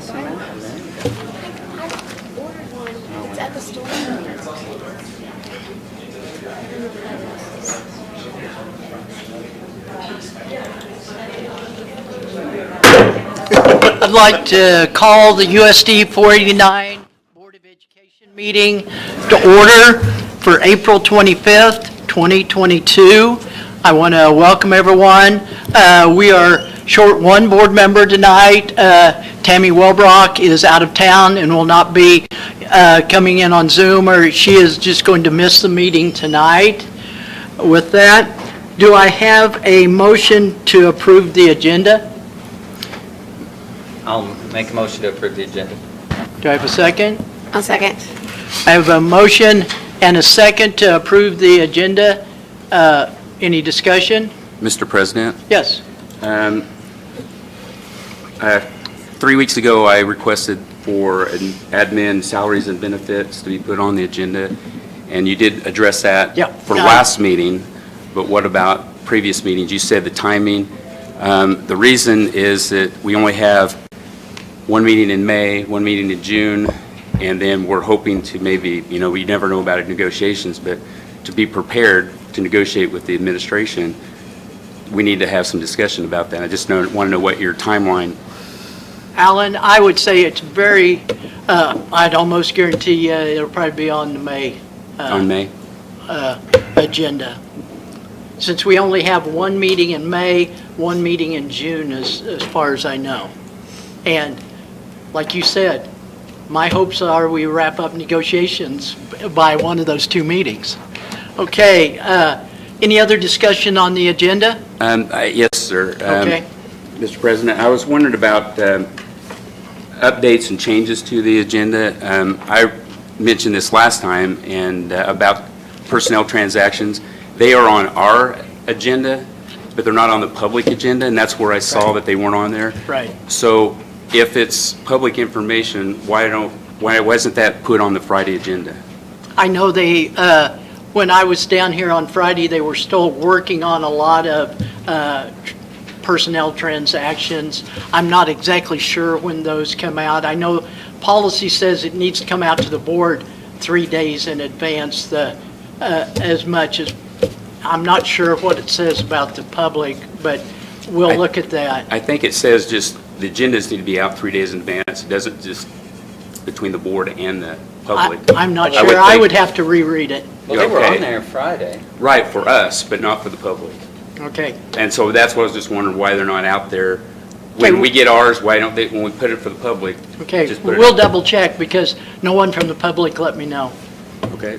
It's at the store. I'd like to call the USD 489 Board of Education meeting to order for April 25th, 2022. I want to welcome everyone. We are short one board member tonight. Tammy Welbrock is out of town and will not be coming in on Zoom, or she is just going to miss the meeting tonight. With that, do I have a motion to approve the agenda? I'll make a motion to approve the agenda. Do I have a second? I'll second. I have a motion and a second to approve the agenda. Any discussion? Mr. President, Yes. 3 weeks ago, I requested for admin salaries and benefits to be put on the agenda, and you did address that Yeah. for last meeting, but what about previous meetings? You said the timing. The reason is that we only have one meeting in May, one meeting in June, and then we're hoping to maybe, we never know about negotiations, but to be prepared to negotiate with the administration, we need to have some discussion about that. I just want to know what your timeline. Alan, I would say it's very, I'd almost guarantee you it'll probably be on the May On May? agenda. Since we only have one meeting in May, one meeting in June as far as I know. And like you said, my hopes are we wrap up negotiations by one of those two meetings. Okay, any other discussion on the agenda? Yes, sir. Okay. Mr. President, I was wondering about updates and changes to the agenda. I mentioned this last time and about personnel transactions. They are on our agenda, but they're not on the public agenda, and that's where I saw that they weren't on there. Right. So if it's public information, why wasn't that put on the Friday agenda? I know they, when I was down here on Friday, they were still working on a lot of personnel transactions. I'm not exactly sure when those come out. I know policy says it needs to come out to the board 3 days in advance, as much as, I'm not sure what it says about the public, but we'll look at that. I think it says just the agendas need to be out 3 days in advance. It doesn't just between the board and the public. I'm not I would sure. I think- would have to reread it. Well, they were Okay. on there Friday. Right, for us, but not for the public. Okay. And so that's what I was just wondering, why they're not out there. Okay. When we get ours, why don't they, when we put it for the public? Okay, just put it we'll out? double check because no one from the public let me know. Okay.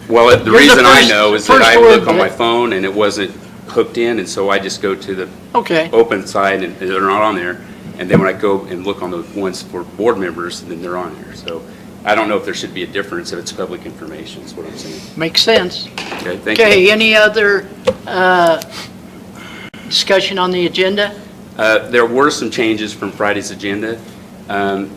Well, the You're the reason I first- know is that first I word look on my that- phone and it wasn't hooked in, and so I just go to the Okay. open side and they're not on there. And then when I go and look on the ones for board members, then they're on there. So I don't know if there should be a difference if it's public information, is what I'm saying. Makes sense. Okay, thank you. Okay, any other discussion on the agenda? There were some changes from Friday's agenda. And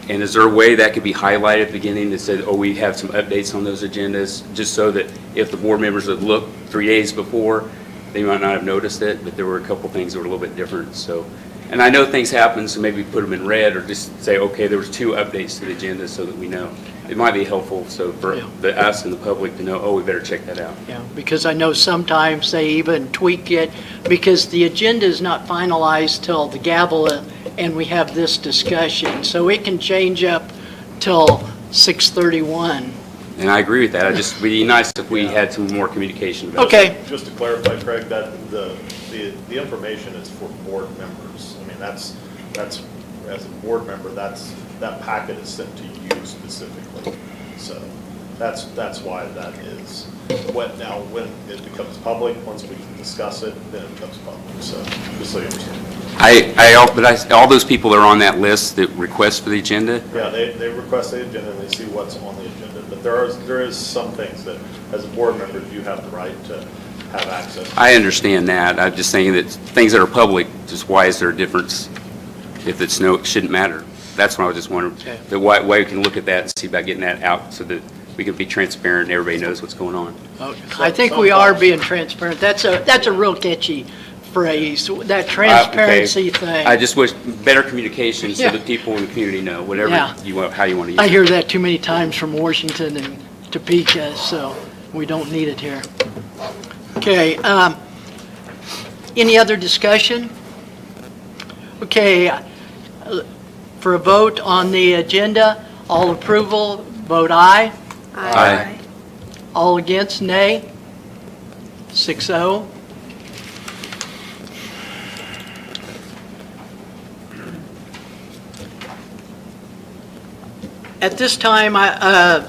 is there a way that could be highlighted at the beginning that said, oh, we have some updates on those agendas, just so that if the board members had looked 3 days before, they might not have noticed it, but there were a couple things that were a little bit different, so. And I know things happen, so maybe put them in red or just say, okay, there was 2 updates to the agenda so that we know. It might be helpful, so for Yeah. us and the public to know, oh, we better check that out. Yeah, because I know sometimes they even tweak it because the agenda is not finalized till the gavel and we have this discussion. So it can change up till 6:31. And I agree with that. It'd be nice if we had some more communication about it. Okay. Just to clarify, Craig, that the information is for board members. I mean, that's, as a board member, that packet is sent to you specifically. So that's why that is. Now, when it becomes public, once we discuss it, then it becomes public. So, just so you understand. All those people that are on that list that request for the agenda, Yeah, they request the agenda and they see what's on the agenda. But there is some things that, as a board member, you have the right to have access. I understand that. I'm just saying that things that are public, just why is there a difference if it's it shouldn't matter? That's what I was just wondering. Okay. That why we can look at that and see about getting that out so that we can be transparent and everybody knows what's going on. I think we are being transparent. That's a real catchy phrase, that transparency thing. I just wish better communication so Yeah. that people in the community know, whatever Yeah. you want, how you want to use I it. hear that too many times from Washington and Topeka, so we don't need it here. Okay, any other discussion? Okay, for a vote on the agenda, all approval, vote aye. Aye. All against, nay. 6-0. At this time,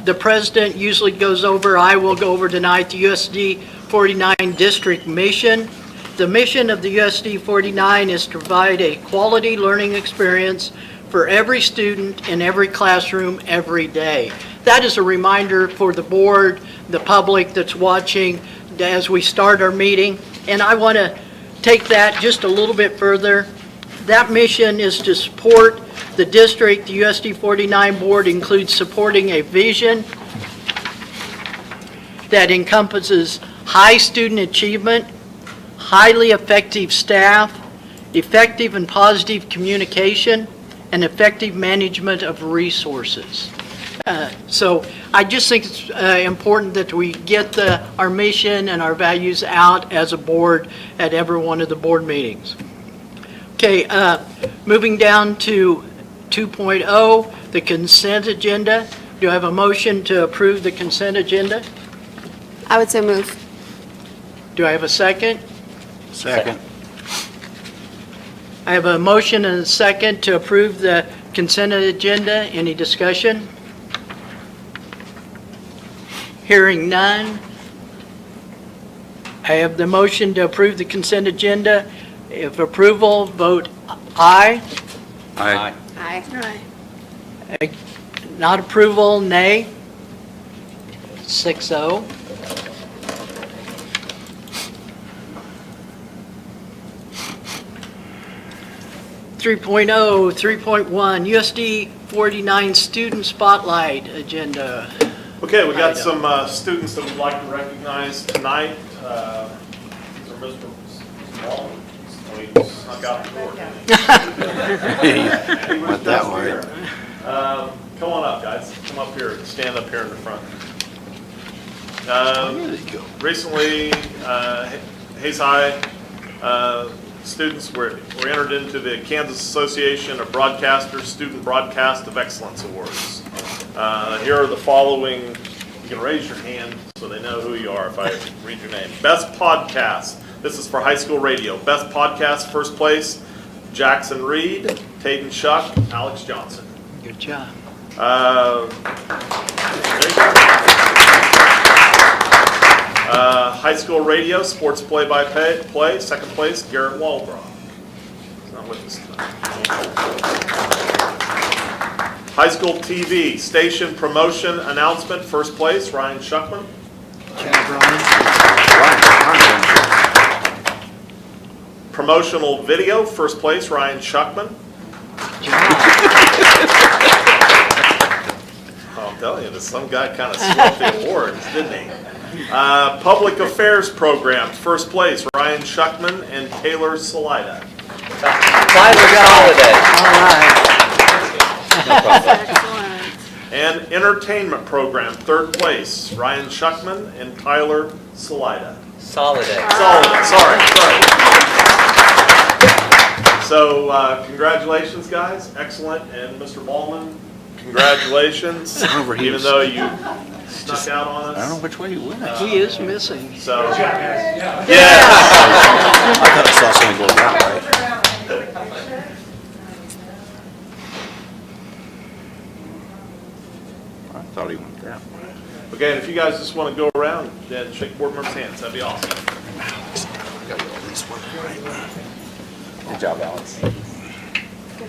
the president usually goes over, I will go over tonight, the USD 49 district mission. The mission of the USD 49 is to provide a quality learning experience for every student in every classroom every day. That is a reminder for the board, the public that's watching as we start our meeting. And I want to take that just a little bit further. That mission is to support the district. The USD 49 board includes supporting a vision that encompasses high student achievement, highly effective staff, effective and positive communication, and effective management of resources. So I just think it's important that we get our mission and our values out as a board at every one of the board meetings. Okay, moving down to 2.0, the consent agenda. Do I have a motion to approve the consent agenda? I would so move. Do I have a second? Second. I have a motion and a second to approve the consent agenda. Any discussion? Hearing none. I have the motion to approve the consent agenda. If approval, vote aye. Aye. Aye. Not approval, nay. 6-0. .0, 3.1, USD 49 Student Spotlight Agenda. Okay, we got Item. some students that we'd like to recognize tonight. These are Mr. Small. He snuck out the door. Went that way. Come on up, guys. Come up here. Stand up here in the front. Recently, Hayes High students were entered into the Kansas Association of Broadcasters Student Broadcast of Excellence Awards. Here are the following. You can raise your hand so they know who you are if I read your name. Best Podcast. This is for high school radio. Best Podcast, first place, Jackson Reed, Tayden Shuck, Alex Johnson. Good job. High school radio, sports play-by-play, second place, Garrett Walbrough. He's not with us tonight. High school TV, station promotion announcement, first place, Ryan Shuckman. Good job, Ryan. Promotional video, first place, Ryan Shuckman. Good job. I'm telling you, some guy kind of swapped the awards, didn't he? Public affairs program, first place, Ryan Shuckman and Taylor Salida. Tyler Holiday. All right. Excellent. And entertainment program, third place, Ryan Shuckman and Tyler Salida. Soliday. Sorry. So, congratulations, guys, excellent, and Mr. Ballman, congratulations, even though you snuck out on us. I don't know which way you went. I He is missing. So, yeah. thought I saw something go that way. I thought he went that way. Okay, and if you guys just want to go around and shake board members' hands, that'd be awesome. Good job, Alex.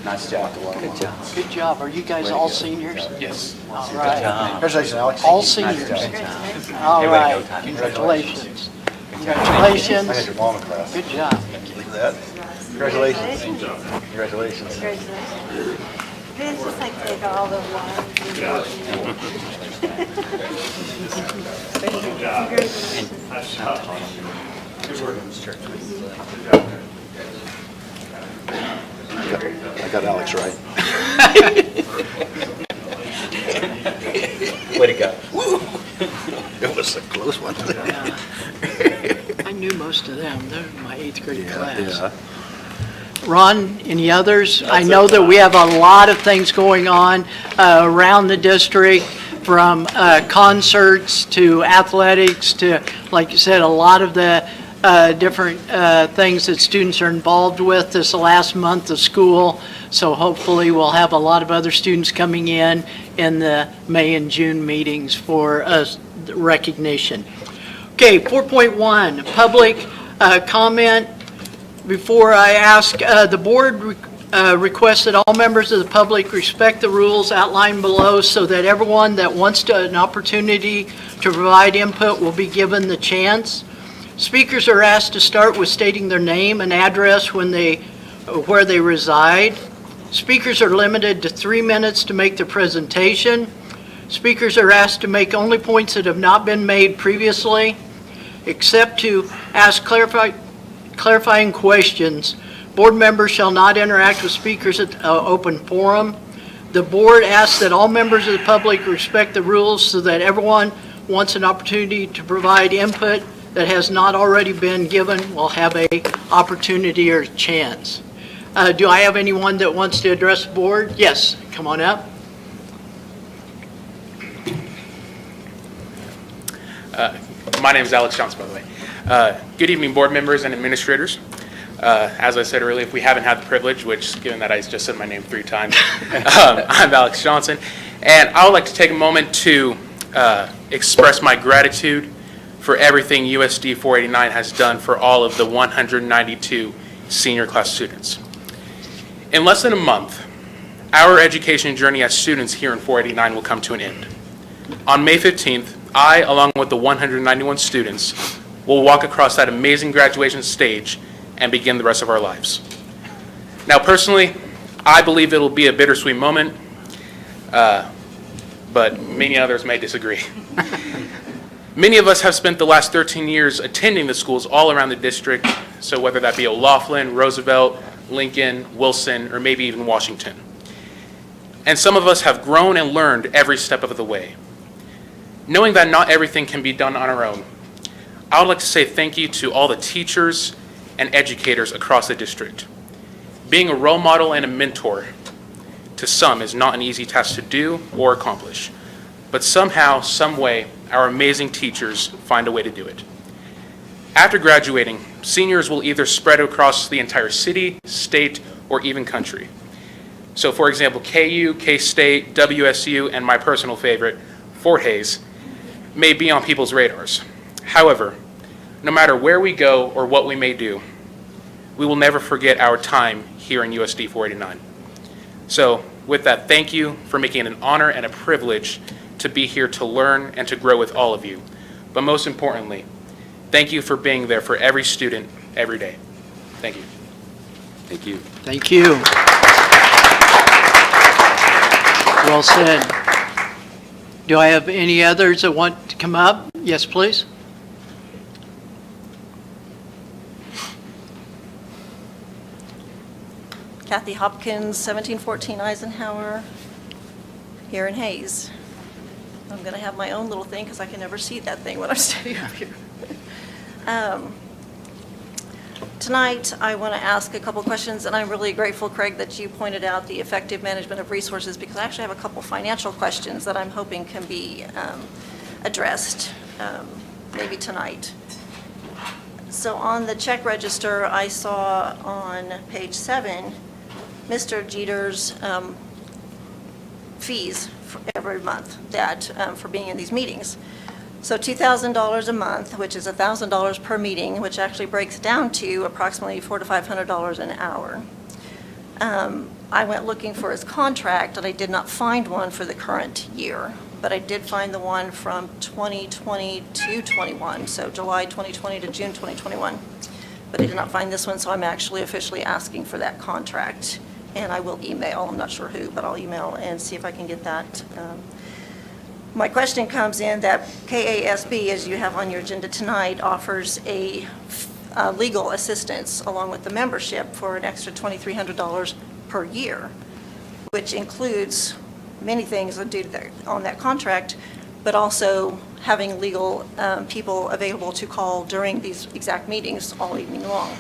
Nice job. Good job. Good job. Are you guys all seniors? Yes. All right. Congratulations, Alex. All seniors. All right. Congratulations. Congratulations. I had your mom in class. Good job. Look at that. Congratulations. Congratulations. It's just like take all the lines. Nice job. Congratulations. Nice job. Good work, Mr. Church. I got Alex right. Way to go. It was a close one. I knew most of them. They're my 8th grade class. Yeah. Ron, any others? I know that we have a lot of things going on around the district, from concerts to athletics to, like you said, a lot of the different things that students are involved with this last month of school. So hopefully we'll have a lot of other students coming in the May and June meetings for recognition. Okay, 4.1, public comment. Before I ask, the board requests that all members of the public respect the rules outlined below so that everyone that wants an opportunity to provide input will be given the chance. Speakers are asked to start with stating their name and address where they reside. Speakers are limited to 3 minutes to make their presentation. Speakers are asked to make only points that have not been made previously, except to ask clarifying questions. Board members shall not interact with speakers at open forum. The board asks that all members of the public respect the rules so that everyone wants an opportunity to provide input that has not already been given will have a opportunity or chance. Do I have anyone that wants to address the board? Yes, come on up. My name is Alex Johnson, by the way. Good evening, board members and administrators. As I said earlier, if we haven't had the privilege, which given that I just said my name 3 times, I'm Alex Johnson, and I would like to take a moment to express my gratitude for everything USD 489 has done for all of the 192 senior class students. In less than a month, our education journey as students here in 489 will come to an end. On May 15th, I, along with the 191 students, will walk across that amazing graduation stage and begin the rest of our lives. Now, personally, I believe it'll be a bittersweet moment, but many others may disagree. Many of us have spent the last 13 years attending the schools all around the district, so whether that be O'Laughlin, Roosevelt, Lincoln, Wilson, or maybe even Washington. And some of us have grown and learned every step of the way. Knowing that not everything can be done on our own, I would like to say thank you to all the teachers and educators across the district. Being a role model and a mentor to some is not an easy task to do or accomplish, but somehow, some way, our amazing teachers find a way to do it. After graduating, seniors will either spread across the entire city, state, or even country. So for example, KU, K-State, WSU, and my personal favorite, Fort Hays, may be on people's radars. However, no matter where we go or what we may do, we will never forget our time here in USD 489. So with that, thank you for making it an honor and a privilege to be here to learn and to grow with all of you. But most importantly, thank you for being there for every student every day. Thank you. Thank you. Thank you. Well said. Do I have any others that want to come up? Yes, please. Kathy Hopkins, 1714 Eisenhower, here in Hayes. I'm going to have my own little thing because I can never see that thing when I'm standing up here. Tonight, I want to ask a couple questions, and I'm really grateful, Craig, that you pointed out the effective management of resources, because I actually have a couple financial questions that I'm hoping can be addressed maybe tonight. So on the check register, I saw on page 7, Mr. Jeter's fees for every month that for being in these meetings. So $2,000 a month, which is $1,000 per meeting, which actually breaks down to approximately $400 to $500 an hour. I went looking for his contract, and I did not find one for the current year, but I did find the one from 2020 to 21, so July 2020 to June 2021. But I did not find this one, so I'm actually officially asking for that contract. And I will email, I'm not sure who, but I'll email and see if I can get that. My question comes in that KASB, as you have on your agenda tonight, offers a legal assistance along with the membership for an extra $2,300 per year, which includes many things on that contract, but also having legal people available to call during these exact meetings all evening long.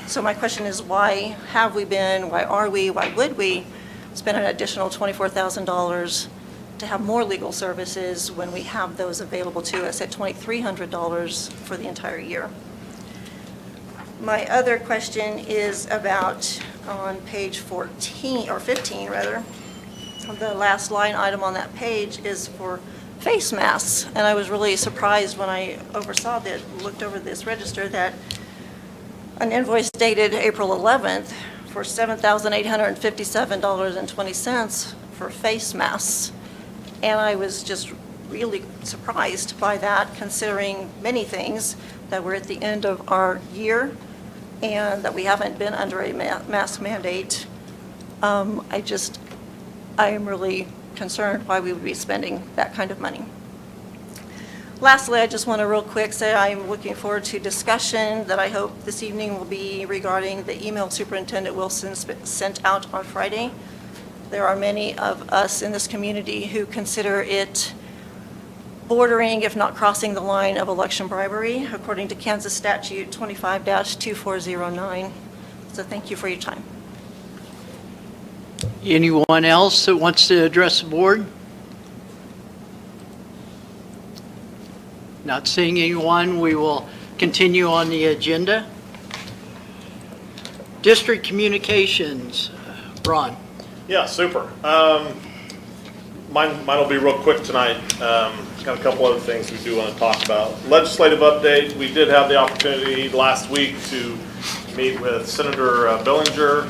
So my question is, why have we been, why are we, why would we spend an additional $24,000 to have more legal services when we have those available to us at $2,300 for the entire year? My other question is about on page 14, or 15 rather, the last line item on that page is for face masks. And I was really surprised when I looked over this register, that an invoice dated April 11th for $7,857.20 for face masks. And I was just really surprised by that, considering many things, that we're at the end of our year and that we haven't been under a mask mandate. I am really concerned why we would be spending that kind of money. Lastly, I just want to real quick say I'm looking forward to discussion that I hope this evening will be regarding the email Superintendent Wilson sent out on Friday. There are many of us in this community who consider it bordering, if not crossing the line of election bribery, according to Kansas Statute 25-2409. So thank you for your time. Anyone else that wants to address the board? Not seeing anyone, we will continue on the agenda. District Communications, Ron. Yeah, super. Mine will be real quick tonight. Got a couple other things we do want to talk about. Legislative update, we did have the opportunity last week to meet with Senator Billinger,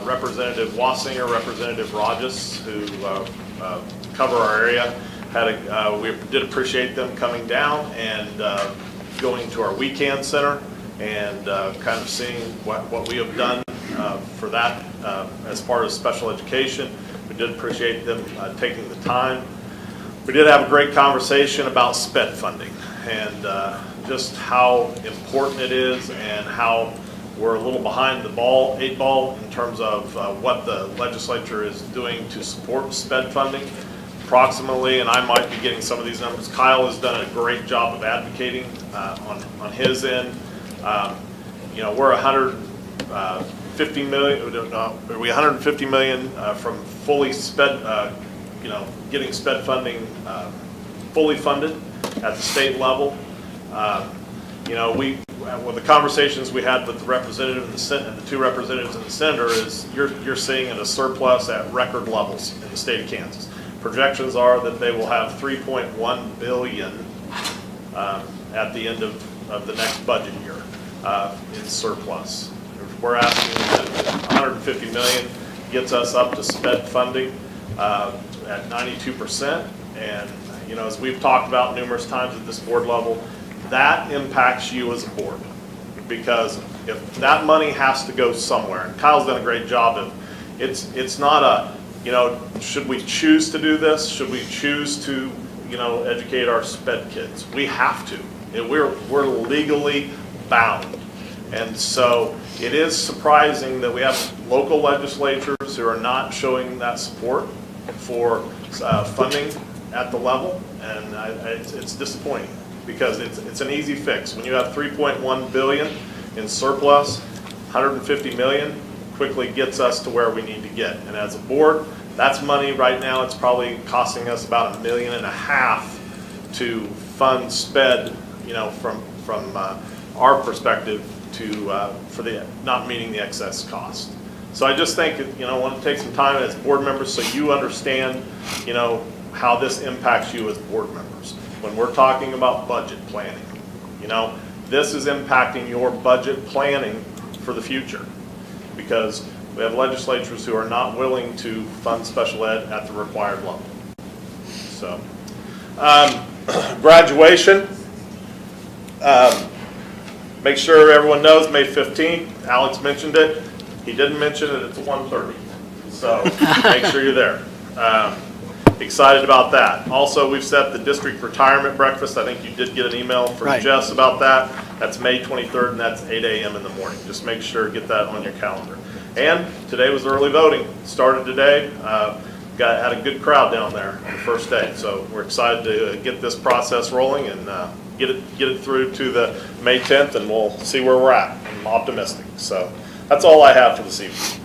Representative Wassinger, Representative Rogers, who cover our area. We did appreciate them coming down and going to our weekend center and kind of seeing what we have done for that as part of special education. We did appreciate them taking the time. We did have a great conversation about SPED funding and just how important it is and how we're a little behind the eight ball in terms of what the legislature is doing to support SPED funding. Approximately, and I might be getting some of these numbers, Kyle has done a great job of advocating on his end. We're 150 million, are we 150 million from fully SPED, getting SPED funding fully funded at the state level. With the conversations we had with the representative and the two representatives and the senator is you're seeing a surplus at record levels in the state of Kansas. Projections are that they will have $3.1 billion at the end of the next budget year in surplus. We're asking that $150 million gets us up to SPED funding at 92%. And as we've talked about numerous times at this board level, that impacts you as a board, because if that money has to go somewhere, and Kyle's done a great job of, it's not a, should we choose to do this? Should we choose to, educate our SPED kids? We have to. We're legally bound. And so it is surprising that we have local legislatures who are not showing that support for funding at the level, and it's disappointing because it's an easy fix. When you have $3.1 billion in surplus, $150 million quickly gets us to where we need to get. And as a board, that's money right now. It's probably costing us about $1.5 million to fund SPED, from our perspective for the not meeting the excess cost. So I just think, I want to take some time as board members so you understand, how this impacts you as board members. When we're talking about budget planning, this is impacting your budget planning for the future, because we have legislatures who are not willing to fund special ed at the required level. So, graduation. Make sure everyone knows May 15th. Alex mentioned it. He didn't mention it. It's 1:30. So make sure you're there. excited about that. Also, we've set the district retirement breakfast. I think you did get an email from Right. Jess about that. That's May 23rd, and that's 8 a.m. in the morning. Just make sure, get that on your calendar. And today was early voting. Started today. Had a good crowd down there on the first day. So we're excited to get this process rolling and get it through to the May 10th, and we'll see where we're at. I'm optimistic. So that's all I have for this evening.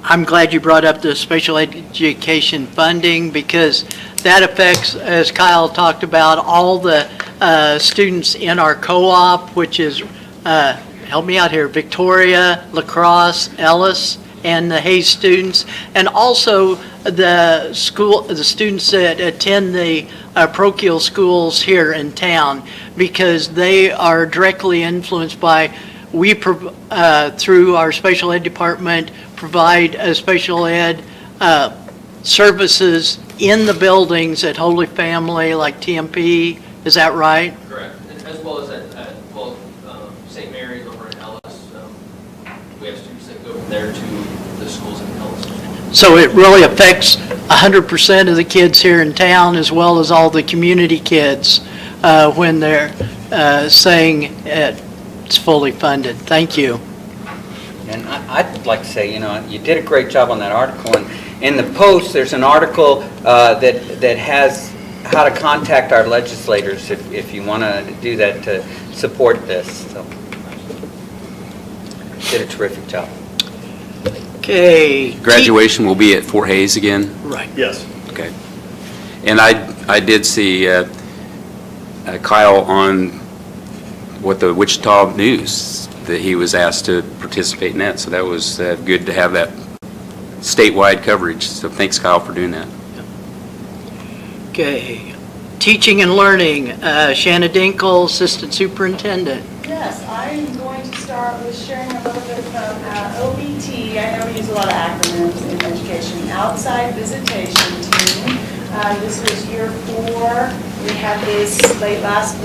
I'm glad you brought up the special education funding because that affects, as Kyle talked about, all the students in our co-op, which is, help me out here, Victoria, La Crosse, Ellis, and the Hayes students, and also the students that attend the parochial schools here in town, because they are directly influenced by, through our special ed department, provide special ed services in the buildings at Holy Family, like TMP. Is that right? Correct, as well as at St. Mary's over in Ellis. We have students that go from there to the schools in Ellis. So it really affects 100% of the kids here in town, as well as all the community kids, when they're saying it's fully funded. Thank you. And I'd like to say, you did a great job on that article. And in the Post, there's an article that has how to contact our legislators if you want to do that to support this. So, did a terrific job. Okay. Graduation will be at Fort Hayes again? Right. Yes. Okay. And I did see Kyle on what the Wichita News, that he was asked to participate in that. So that was good to have that statewide coverage. So thanks, Kyle, for doing that. Okay. Teaching and learning, Shanna Dinkle, Assistant Superintendent. Yes, I'm going to start with sharing a little bit from OBT. I know we use a lot of acronyms in education. Outside Visitation Team. This was year 4. We had this late last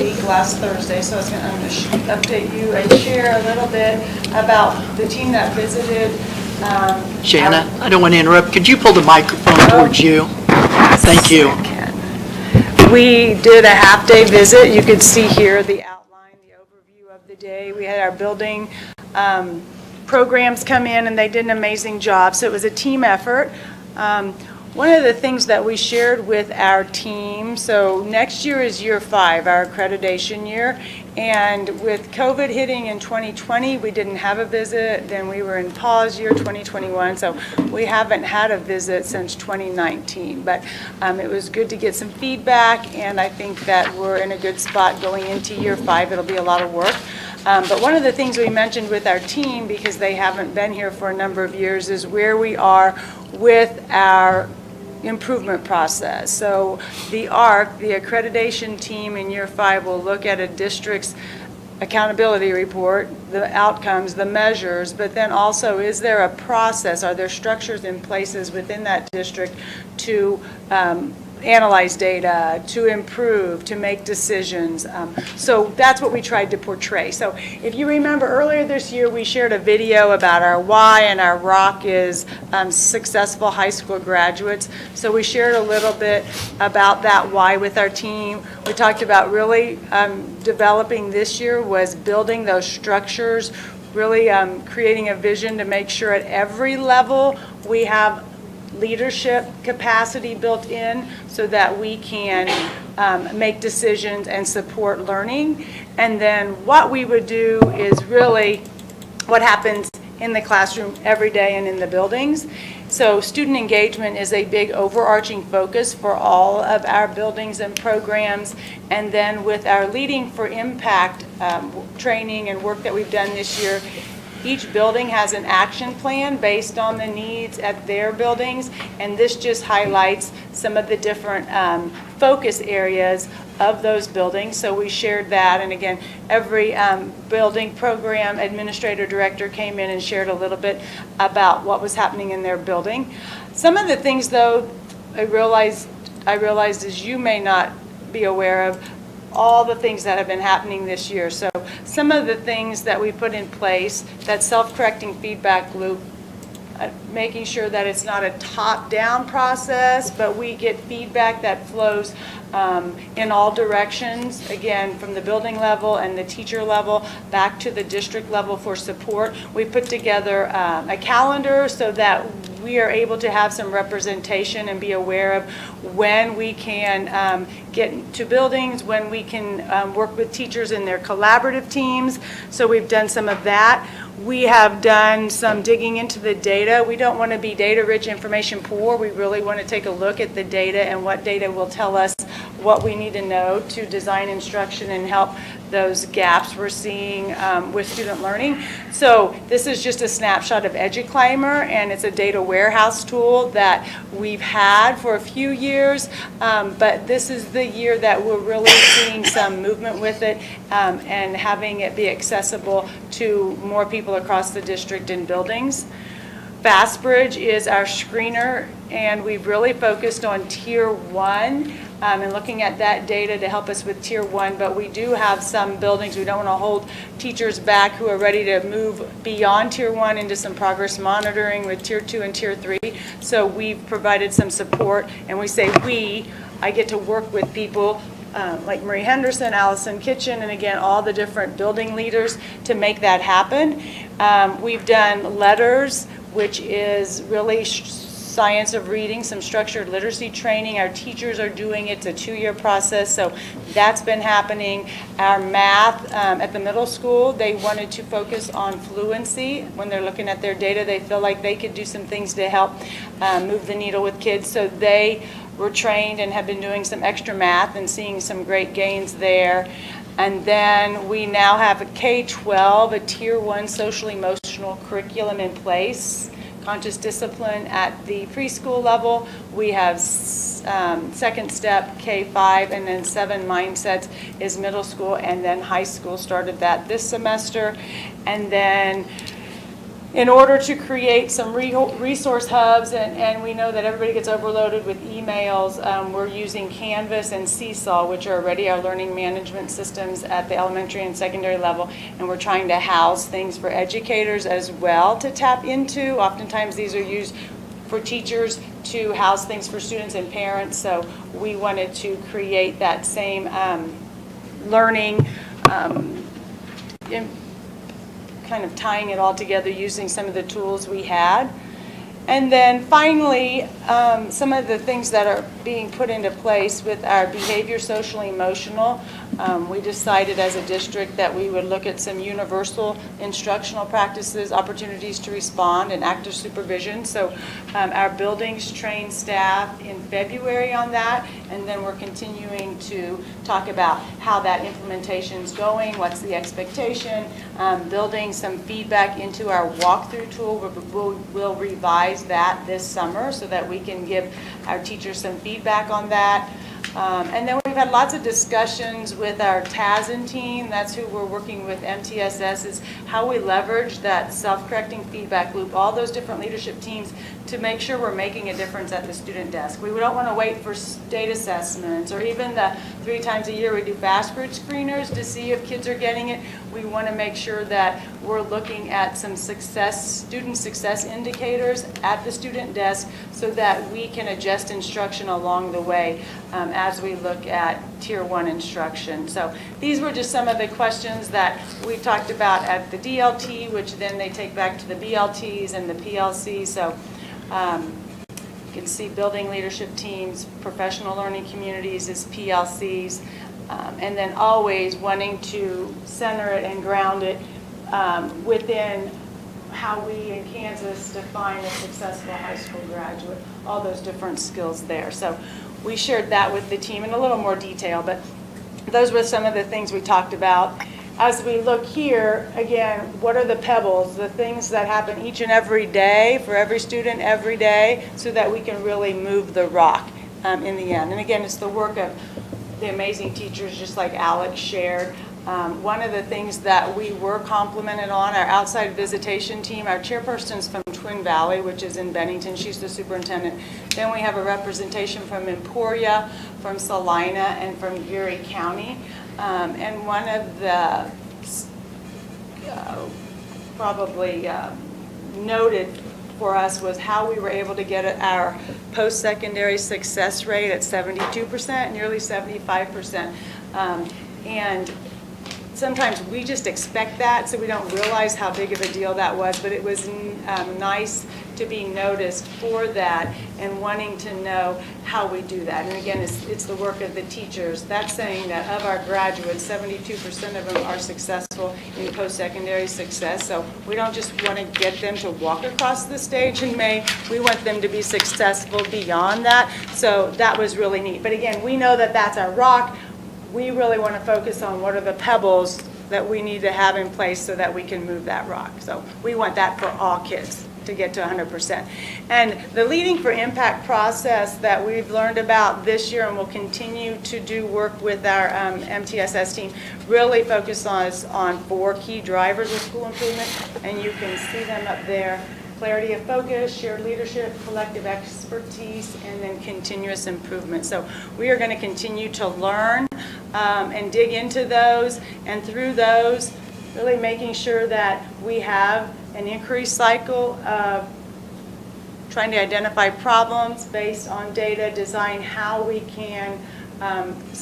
Thursday, so I was going to update you and share a little bit about the team that visited. Shanna, I don't want to interrupt. Could you pull the microphone towards you? Thank you. We did a half-day visit. You could see here the outline, the overview of the day. We had our building programs come in, and they did an amazing job. So it was a team effort. One of the things that we shared with our team, so next year is year 5, our accreditation year, and with COVID hitting in 2020, we didn't have a visit. Then we were in pause year 2021, so we haven't had a visit since 2019. But it was good to get some feedback, and I think that we're in a good spot going into year 5. It'll be a lot of work. But one of the things we mentioned with our team, because they haven't been here for a number of years, is where we are with our improvement process. So the ARC, the accreditation team in year 5, will look at a district's accountability report, the outcomes, the measures, but then also, is there a process, are there structures in places within that district to analyze data, to improve, to make decisions. So that's what we tried to portray. So if you remember earlier this year, we shared a video about our why, and our rock is successful high school graduates. So we shared a little bit about that why with our team. We talked about really developing this year was building those structures, really creating a vision to make sure at every level we have leadership capacity built in so that we can make decisions and support learning. And then what we would do is really what happens in the classroom every day and in the buildings. So student engagement is a big overarching focus for all of our buildings and programs. And then with our Leading for Impact training and work that we've done this year, each building has an action plan based on the needs at their buildings, and this just highlights some of the different focus areas of those buildings. So we shared that, and again, every building program administrator director came in and shared a little bit about what was happening in their building. Some of the things, though, I realized is you may not be aware of all the things that have been happening this year. So some of the things that we put in place, that self-correcting feedback loop, making sure that it's not a top-down process, but we get feedback that flows in all directions, again, from the building level and the teacher level back to the district level for support. We put together a calendar so that we are able to have some representation and be aware of when we can get to buildings, when we can work with teachers in their collaborative teams. So we've done some of that. We have done some digging into the data. We don't want to be data-rich, information poor. We really want to take a look at the data and what data will tell us what we need to know to design instruction and help those gaps we're seeing with student learning. So this is just a snapshot of EduClaimer, and it's a data warehouse tool that we've had for a few years, but this is the year that we're really seeing some movement with it and having it be accessible to more people across the district and buildings. FastBridge is our screener, and we've really focused on Tier 1 and looking at that data to help us with Tier 1, but we do have some buildings. We don't want to hold teachers back who are ready to move beyond Tier 1 into some progress monitoring with Tier 2 and Tier 3. So we've provided some support, and we say I get to work with people like Marie Henderson, Allison Kitchen, and again, all the different building leaders to make that happen. We've done letters, which is really science of reading, some structured literacy training. Our teachers are doing it. It's a 2-year process, so that's been happening. Our math at the middle school, they wanted to focus on fluency. When they're looking at their data, they feel like they could do some things to help move the needle with kids, so they were trained and have been doing some extra math and seeing some great gains there. And then we now have a K-12, a Tier 1 social emotional curriculum in place, conscious discipline at the preschool level. We have second step, K-5, and then 7 mindsets is middle school, and then high school started that this semester. And then in order to create some resource hubs, and we know that everybody gets overloaded with emails, we're using Canvas and Seesaw, which are already our learning management systems at the elementary and secondary level, and we're trying to house things for educators as well to tap into. Oftentimes these are used for teachers to house things for students and parents, so we wanted to create that same learning kind of tying it all together using some of the tools we had. And then finally, some of the things that are being put into place with our behavior, social, emotional. We decided as a district that we would look at some universal instructional practices, opportunities to respond, and active supervision. So our buildings trained staff in February on that, and then we're continuing to talk about how that implementation is going, what's the expectation, building some feedback into our walkthrough tool. We'll revise that this summer so that we can give our teachers some feedback on that. And then we've had lots of discussions with our TASN team. That's who we're working with. MTSS is how we leverage that self-correcting feedback loop, all those different leadership teams, to make sure we're making a difference at the student desk. We don't want to wait for state assessments or even the 3 times a year we do FastBridge screeners to see if kids are getting it. We want to make sure that we're looking at some student success indicators at the student desk so that we can adjust instruction along the way as we look at Tier 1 instruction. So these were just some of the questions that we talked about at the DLT, which then they take back to the BLTs and the PLC. So you can see building leadership teams, professional learning communities as PLCs, and then always wanting to center it and ground it within how we in Kansas define a successful high school graduate, all those different skills there. So we shared that with the team in a little more detail, but those were some of the things we talked about. As we look here, again, what are the pebbles, the things that happen each and every day for every student every day so that we can really move the rock in the end. And again, it's the work of the amazing teachers just like Alex shared. One of the things that we were complimented on, our outside visitation team, our chairperson's from Twin Valley, which is in Bennington. She's the superintendent. Then we have a representation from Emporia, from Salina, and from Geary County. And one of the probably noted for us was how we were able to get our post-secondary success rate at 72%, nearly 75%. And sometimes we just expect that, so we don't realize how big of a deal that was, but it was nice to be noticed for that and wanting to know how we do that. And again, it's the work of the teachers. That's saying that of our graduates, 72% of them are successful in post-secondary success. So we don't just want to get them to walk across the stage in May. We want them to be successful beyond that. So that was really neat. But again, we know that that's our rock. We really want to focus on what are the pebbles that we need to have in place so that we can move that rock. So we want that for all kids to get to 100%. And the Leading for Impact process that we've learned about this year and will continue to do work with our MTSS team really focus on 4 key drivers of school improvement, and you can see them up there. Clarity of focus, shared leadership, collective expertise, and then continuous improvement. So we are going to continue to learn and dig into those, and through those, really making sure that we have an increased cycle of trying to identify problems based on data, design how we can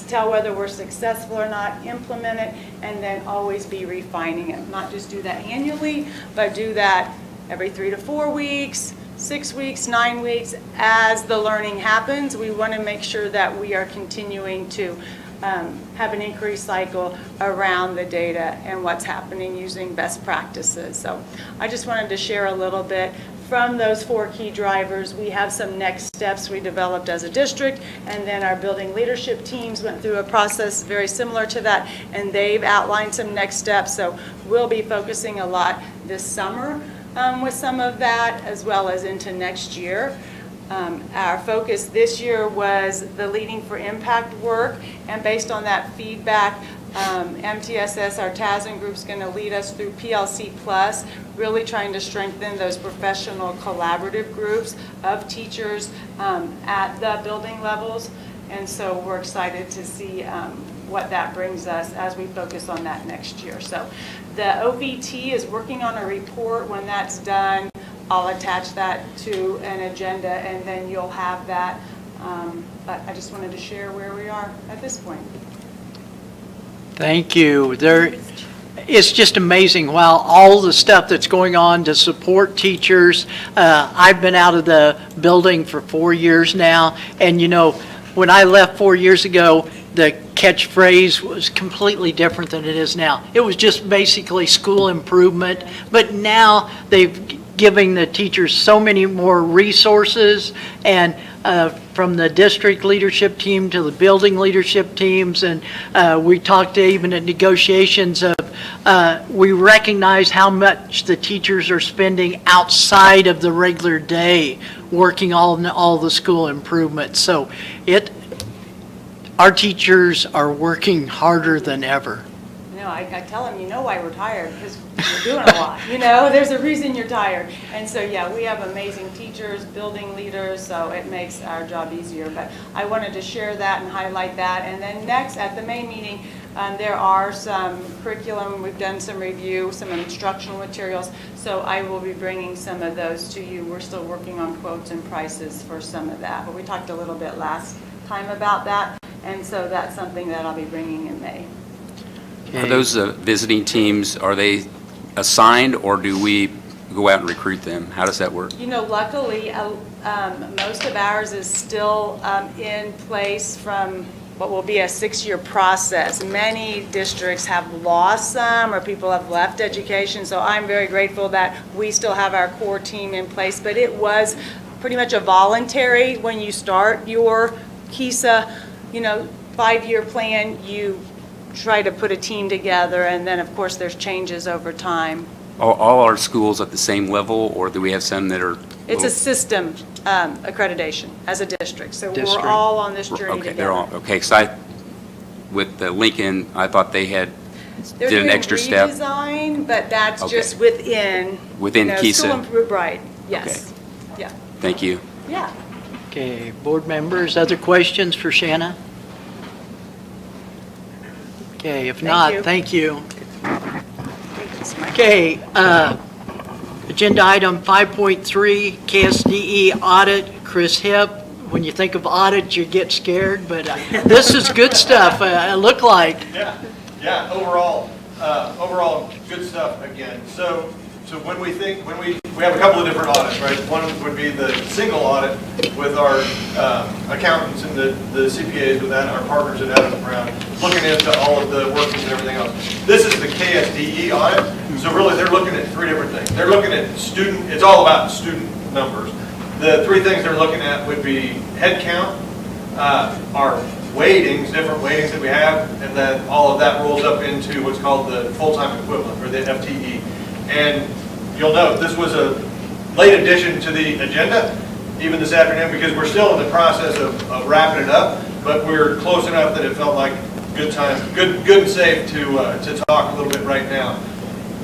tell whether we're successful or not, implement it, and then always be refining it. Not just do that annually, but do that every 3 to 4 weeks, 6 weeks, 9 weeks. As the learning happens, we want to make sure that we are continuing to have an increased cycle around the data and what's happening using best practices. So I just wanted to share a little bit. From those 4 key drivers, we have some next steps we developed as a district, and then our building leadership teams went through a process very similar to that, and they've outlined some next steps. So we'll be focusing a lot this summer with some of that, as well as into next year. Our focus this year was the Leading for Impact work, and based on that feedback, MTSS, our TASN group, is going to lead us through PLC Plus, really trying to strengthen those professional collaborative groups of teachers at the building levels. And so we're excited to see what that brings us as we focus on that next year. So the OVT is working on a report. When that's done, I'll attach that to an agenda, and then you'll have that. But I just wanted to share where we are at this point. Thank you. It's just amazing, wow, all the stuff that's going on to support teachers. I've been out of the building for 4 years now, and when I left 4 years ago, the catchphrase was completely different than it is now. It was just basically school improvement, but now they've giving the teachers so many more resources, and from the district leadership team to the building leadership teams, and we talked to even at negotiations of we recognize how much the teachers are spending outside of the regular day working on all the school improvements. So our teachers are working harder than ever. I tell them, why we're tired, because we're doing a lot. There's a reason you're tired. And so, yeah, we have amazing teachers, building leaders, so it makes our job easier. But I wanted to share that and highlight that. And then next, at the May meeting, there are some curriculum. We've done some review, some instructional materials. So I will be bringing some of those to you. We're still working on quotes and prices for some of that. But we talked a little bit last time about that. And so that's something that I'll be bringing in May. Are those visiting teams, are they assigned, or do we go out and recruit them? How does that work? Luckily, most of ours is still in place from what will be a 6-year process. Many districts have lost some, or people have left education, so I'm very grateful that we still have our core team in place. But it was pretty much a voluntary. When you start your KISA, 5-year plan, you try to put a team together, and then of course there's changes over time. All our schools at the same level, or do we have some that are? It's a system accreditation as a district, so District. we're all on this journey Okay, together. they're all, okay, because with Lincoln, I thought they did an extra step. They're doing redesign, but that's Okay. just within KISA. School right, yes. Yeah. Thank you. Yeah. Okay, board members, other questions for Shanna? Okay, if not, you. thank you. Okay, Agenda item 5.3, Ksde Audit, Chris Hip. When you think of audit, you get scared, but this is good stuff, it looked like. Yeah, overall, good stuff again. So when we have a couple of different audits, right? One would be the single audit with our accountants and the CPAs with that, our partners at Adams Brown, looking into all of the workings and everything else. This is the Ksde audit. So really, they're looking at three different things. They're looking at student, it's all about student numbers. The three things they're looking at would be head count, our weightings, different weightings that we have, and then all of that rolls up into what's called the full-time equivalent, or the FTE. And you'll note, this was a late addition to the agenda, even this afternoon, because we're still in the process of wrapping it up, but we're close enough that it felt like good time, good and safe to talk a little bit right now.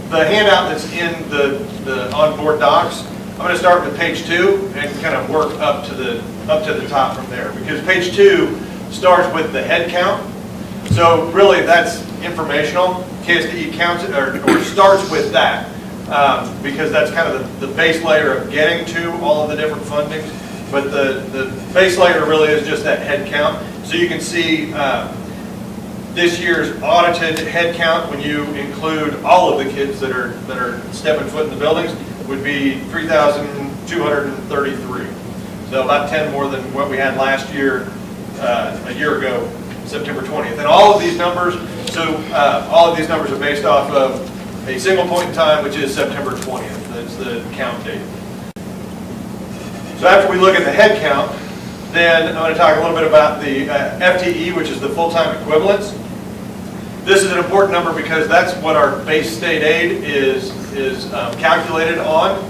The handout that's in the onboard docs, I'm going to start with page 2 and kind of work up to the top from there, because page 2 starts with the head count. So really, that's informational. Ksde counts it, or starts with that, because that's kind of the base layer of getting to all of the different fundings. But the base layer really is just that head count. So you can see this year's audited head count, when you include all of the kids that are stepping foot in the buildings, would be 3,233. So about 10 more than what we had last year, a year ago, September 20th. And all of these numbers, all of these numbers are based off of a single point in time, which is September 20th. That's the count date. So after we look at the head count, then I'm going to talk a little bit about the FTE, which is the full-time equivalents. This is an important number because that's what our base state aid is calculated on.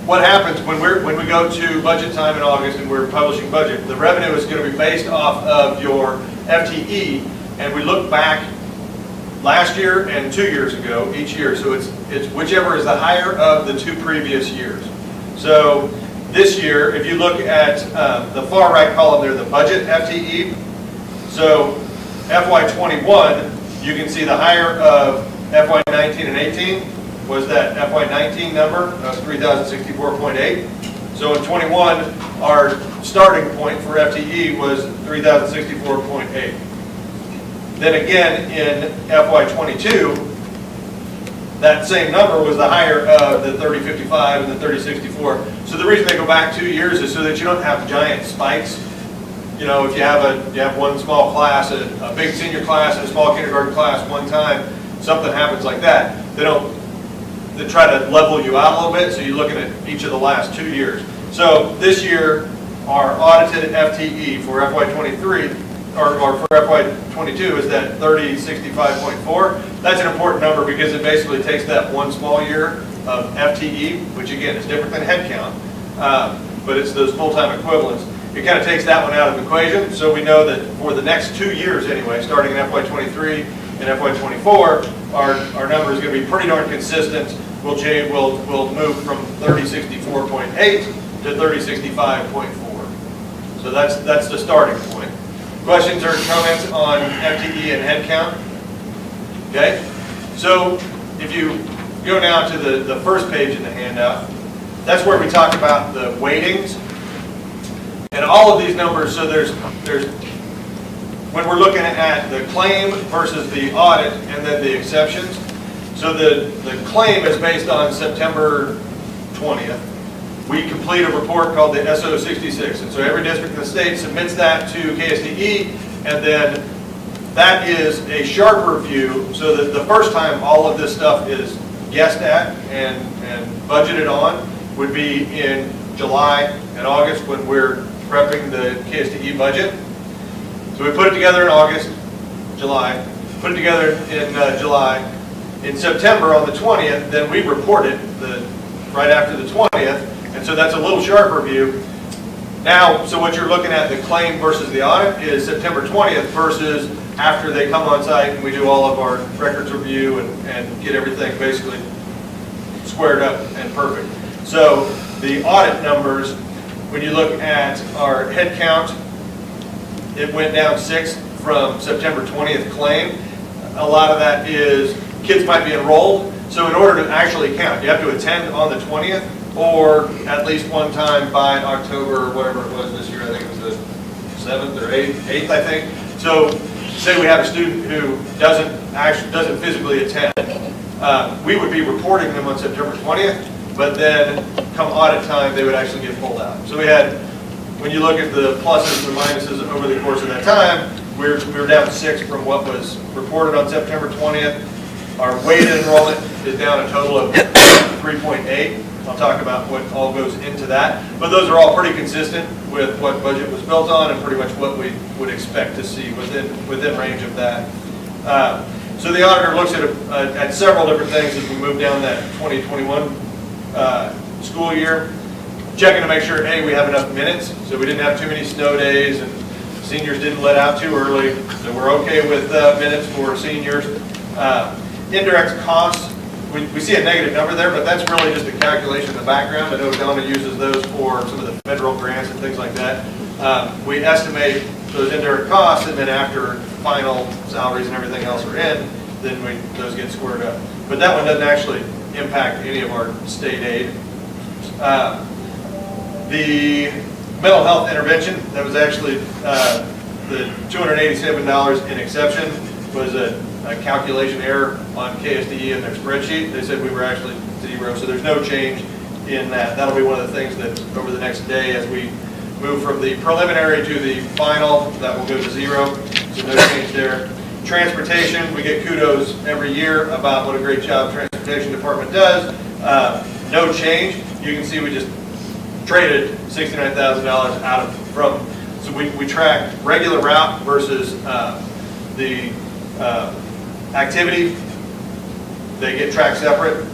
What happens when we go to budget time in August and we're publishing budget, the revenue is going to be based off of your FTE, and we look back last year and 2 years ago each year. So it's whichever is the higher of the 2 previous years. So this year, if you look at the far right column there, the budget FTE, so FY21, you can see the higher of FY19 and 18 was that FY19 number of 3,064.8. So in 21, our starting point for FTE was 3,064.8. Then again in FY22, that same number was the higher of the 3055 and the 3064. So the reason they go back 2 years is so that you don't have giant spikes. You know, if you have one small class, a big senior class and a small kindergarten class one time, something happens like that, they try to level you out a little bit, so you're looking at each of the last 2 years. So this year, our audited FTE for FY23, or for FY22 is that 3065.4. That's an important number because it basically takes that one small year of FTE, which again is different than headcount, but it's those full-time equivalents. It kind of takes that one out of the equation, so we know that for the next 2 years anyway, starting in FY23 and FY24, our number is going to be pretty darn consistent. We'll move from 3064.8 to 3065.4. So that's the starting point. Questions or comments on FTE and head count? Okay, so if you go now to the first page in the handout, that's where we talk about the weightings. And all of these numbers, so there's when we're looking at the claim versus the audit and then the exceptions. So the claim is based on September 20th. We complete a report called the SO66, and so every district in the state submits that to KSDE, and then that is a sharper view, so that the first time all of this stuff is guessed at and budgeted on would be in July and August when we're prepping the KSDE budget. So we put it together in August, July, put it together in July. In September on the 20th, then we report it right after the 20th. And so that's a little sharper view. Now, so what you're looking at, the claim versus the audit, is September 20th versus after they come on site and we do all of our records review and get everything basically squared up and perfect. So the audit numbers, when you look at our head count, it went down 6 from September 20th claim. A lot of that is kids might be enrolled. So in order to actually count, you have to attend on the 20th or at least one time by October, whatever it was this year. I think it was the 7th or 8th, I think. So say we have a student who doesn't physically attend, we would be reporting them on September 20th, but then come audit time, they would actually get pulled out. So we had, when you look at the pluses and minuses over the course of that time, we were down 6 from what was reported on September 20th. Our weighted enrollment is down a total of 3.8. I'll talk about what all goes into that. But those are all pretty consistent with what budget was built on and pretty much what we would expect to see within range of that. So the auditor looks at several different things as we move down that 2021 school year, checking to make sure, A, we have enough minutes, so we didn't have too many snow days and seniors didn't let out too early, so we're okay with minutes for seniors. Indirect costs, we see a negative number there, but that's really just a calculation in the background. I know Donna uses those for some of the federal grants and things like that. We estimate those indirect costs, and then after final salaries and everything else are in, then those get squared up. But that one doesn't actually impact any of our state aid. The mental health intervention, that was actually the $287 in exception was a calculation error on Ksde in their spreadsheet. They said we were actually 0, so there's no change in that. That'll be one of the things that over the next day as we move from the preliminary to the final, that will go to 0, so no change there. Transportation, we get kudos every year about what a great job transportation department does. No change. You can see we just traded $69,000 out of so we track regular route versus the activity. They get tracked separate.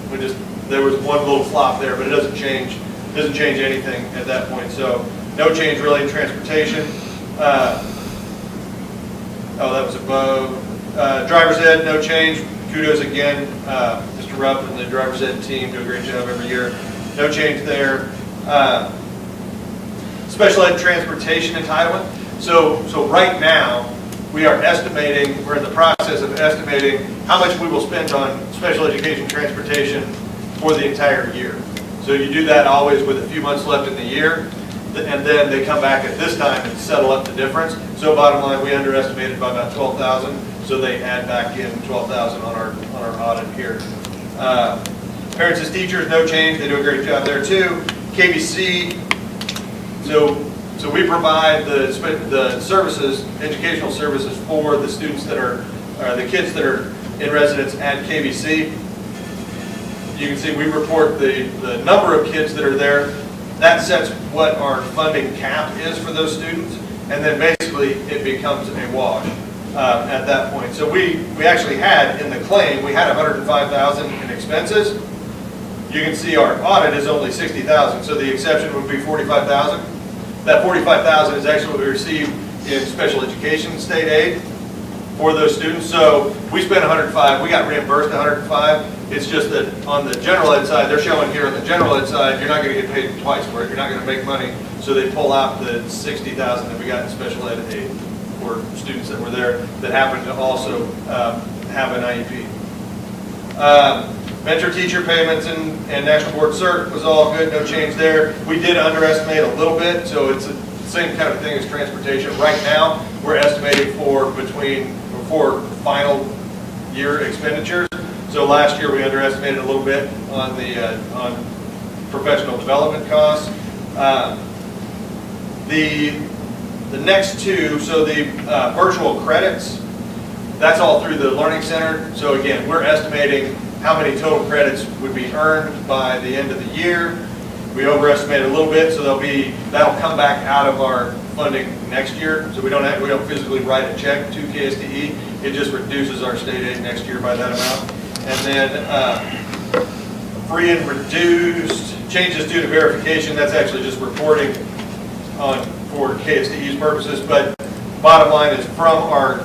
There was one little flop there, but it doesn't change anything at that point. So no change really in transportation. That was above. Driver's ed, no change. Kudos again, Mr. Rupp and the driver's ed team do a great job every year. No change there. Special ed transportation entitlement. So right now, we're in the process of estimating how much we will spend on special education transportation for the entire year. So you do that always with a few months left in the year, and then they come back at this time and settle up the difference. So bottom line, we underestimated by about 12,000, so they add back in 12,000 on our audit here. Parents as teachers, no change. They do a great job there too. KBC, so we provide the services, educational services for the students that are, the kids that are in residence at KBC. You can see we report the number of kids that are there. That sets what our funding cap is for those students, and then basically it becomes a wash at that point. So we actually had in the claim, we had $105,000 in expenses. You can see our audit is only $60,000, so the exception would be $45,000. That $45,000 is actually what we received in special education state aid for those students. So we spent $105,000, we got reimbursed $105,000. It's just that on the general ed side, they're showing here on the general ed side, you're not going to get paid twice for it. You're not going to make money. So they pull out the $60,000 that we got in special ed aid for students that were there that happened to also have an IEP. Mentor teacher payments and National Board Cert was all good, no change there. We did underestimate a little bit, so it's the same kind of thing as transportation. Right now, we're estimating for final year expenditures. So last year, we underestimated a little bit on the on professional development costs. The next two, so the virtual credits, that's all through the Learning Center. So again, we're estimating how many total credits would be earned by the end of the year. We overestimated a little bit, so that'll come back out of our funding next year. So we don't physically write a check to KSDE. It just reduces our state aid next year by that amount. And then free and reduced changes due to verification. That's actually just reporting for KSDE's purposes. But bottom line is from our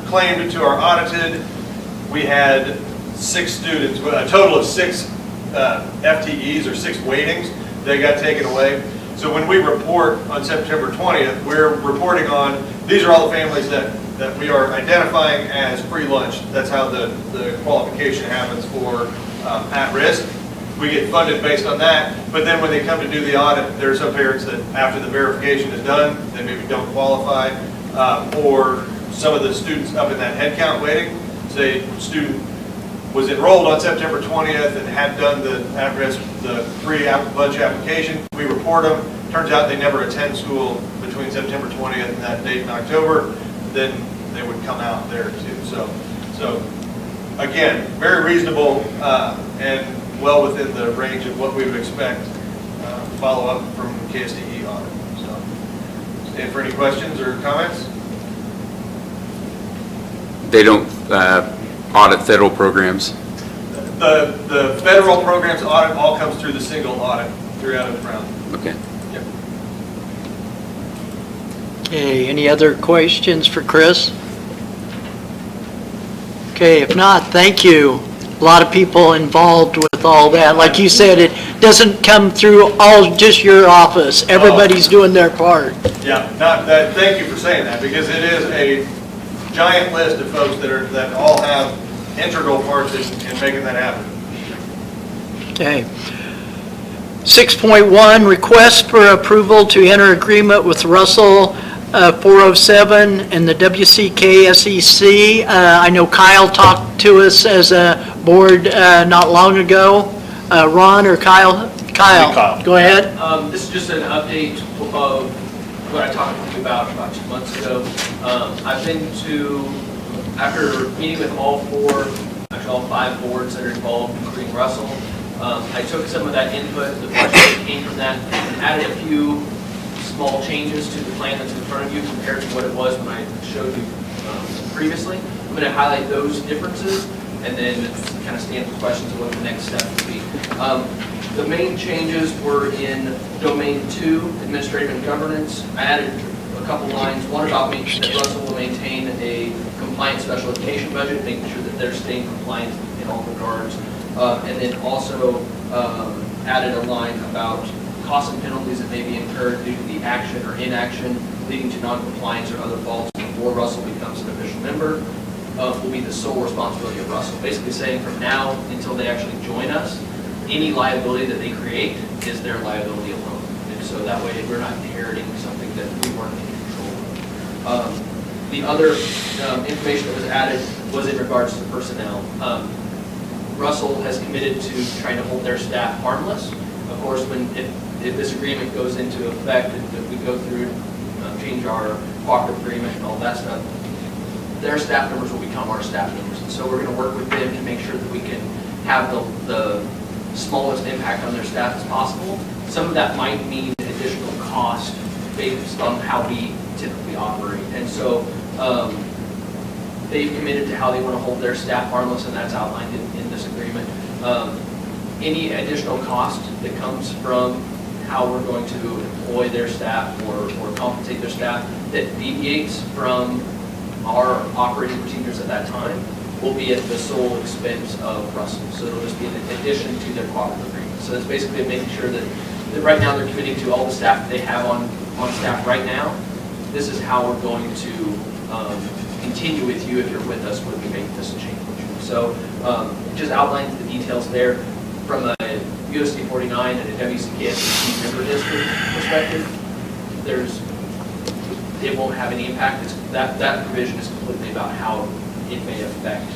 claimed to our audited, we had 6 students, a total of 6 FTEs or 6 weightings that got taken away. So when we report on September 20th, we're reporting on, these are all the families that we are identifying as free lunch. That's how the qualification happens for at risk. We get funded based on that, but then when they come to do the audit, there are some parents that after the verification is done, they maybe don't qualify, or some of the students up in that head count waiting, say student was enrolled on September 20th and had done the at-risk, the pre-budget application, we report them, turns out they never attend school between September 20th and that date in October, then they would come out there too. So again, very reasonable and well within the range of what we would expect follow-up from Ksde Audit. So, stand for any questions or comments? They don't audit federal programs. The federal programs audit all comes through the single audit throughout its round. Okay. Yep. Okay, any other questions for Chris? Okay, if not, thank you. A lot of people involved with all that. Like you said, it doesn't come through all just your office. Everybody's doing their part. Yeah, thank you for saying that, because it is a giant list of folks that all have integral parts in making that happen. Okay. 6.1, request for approval to enter agreement with Russell 407 and the WCKSEC. I know Kyle talked to us as a board not long ago. Ron or Kyle? Kyle. Go ahead. This is just an update of what I talked to you about 2 months ago. I've been to, after meeting with all 5 boards that are involved, including Russell, I took some of that input, the questions that came from that, and added a few small changes to the plan that's in front of you compared to what it was when I showed you previously. I'm going to highlight those differences and then kind of stand for questions of what the next step would be. The main changes were in Domain 2, Administrative and Governance. I added a couple lines, one about making sure that Russell will maintain a compliant special education budget, making sure that they're staying compliant in all regards. And then also added a line about costs and penalties that may be incurred due to the action or inaction leading to non-compliance or other faults before Russell becomes an official member will be the sole responsibility of Russell. Basically saying from now until they actually join us, any liability that they create is their liability alone. And so that way we're not inheriting something that we weren't in control of. The other information that was added was in regards to personnel. Russell has committed to trying to hold their staff harmless. Of course, if this agreement goes into effect, if we go through and change our cooperative agreement and all that stuff, their staff members will become our staff members. And so we're going to work with them to make sure that we can have the smallest impact on their staff as possible. Some of that might mean additional cost based on how we typically operate. And so they've committed to how they want to hold their staff harmless, and that's outlined in this agreement. Any additional cost that comes from how we're going to employ their staff or compensate their staff that deviates from our operating procedures at that time will be at the sole expense of Russell. So it'll just be an addition to their cooperative agreement. So it's basically making sure that right now they're committing to all the staff that they have on staff right now. This is how we're going to continue with you if you're with us when we make this change. So it just outlines the details there from a USD 49 and a WCKSEC member district perspective. It won't have any impact. That provision is completely about how it may affect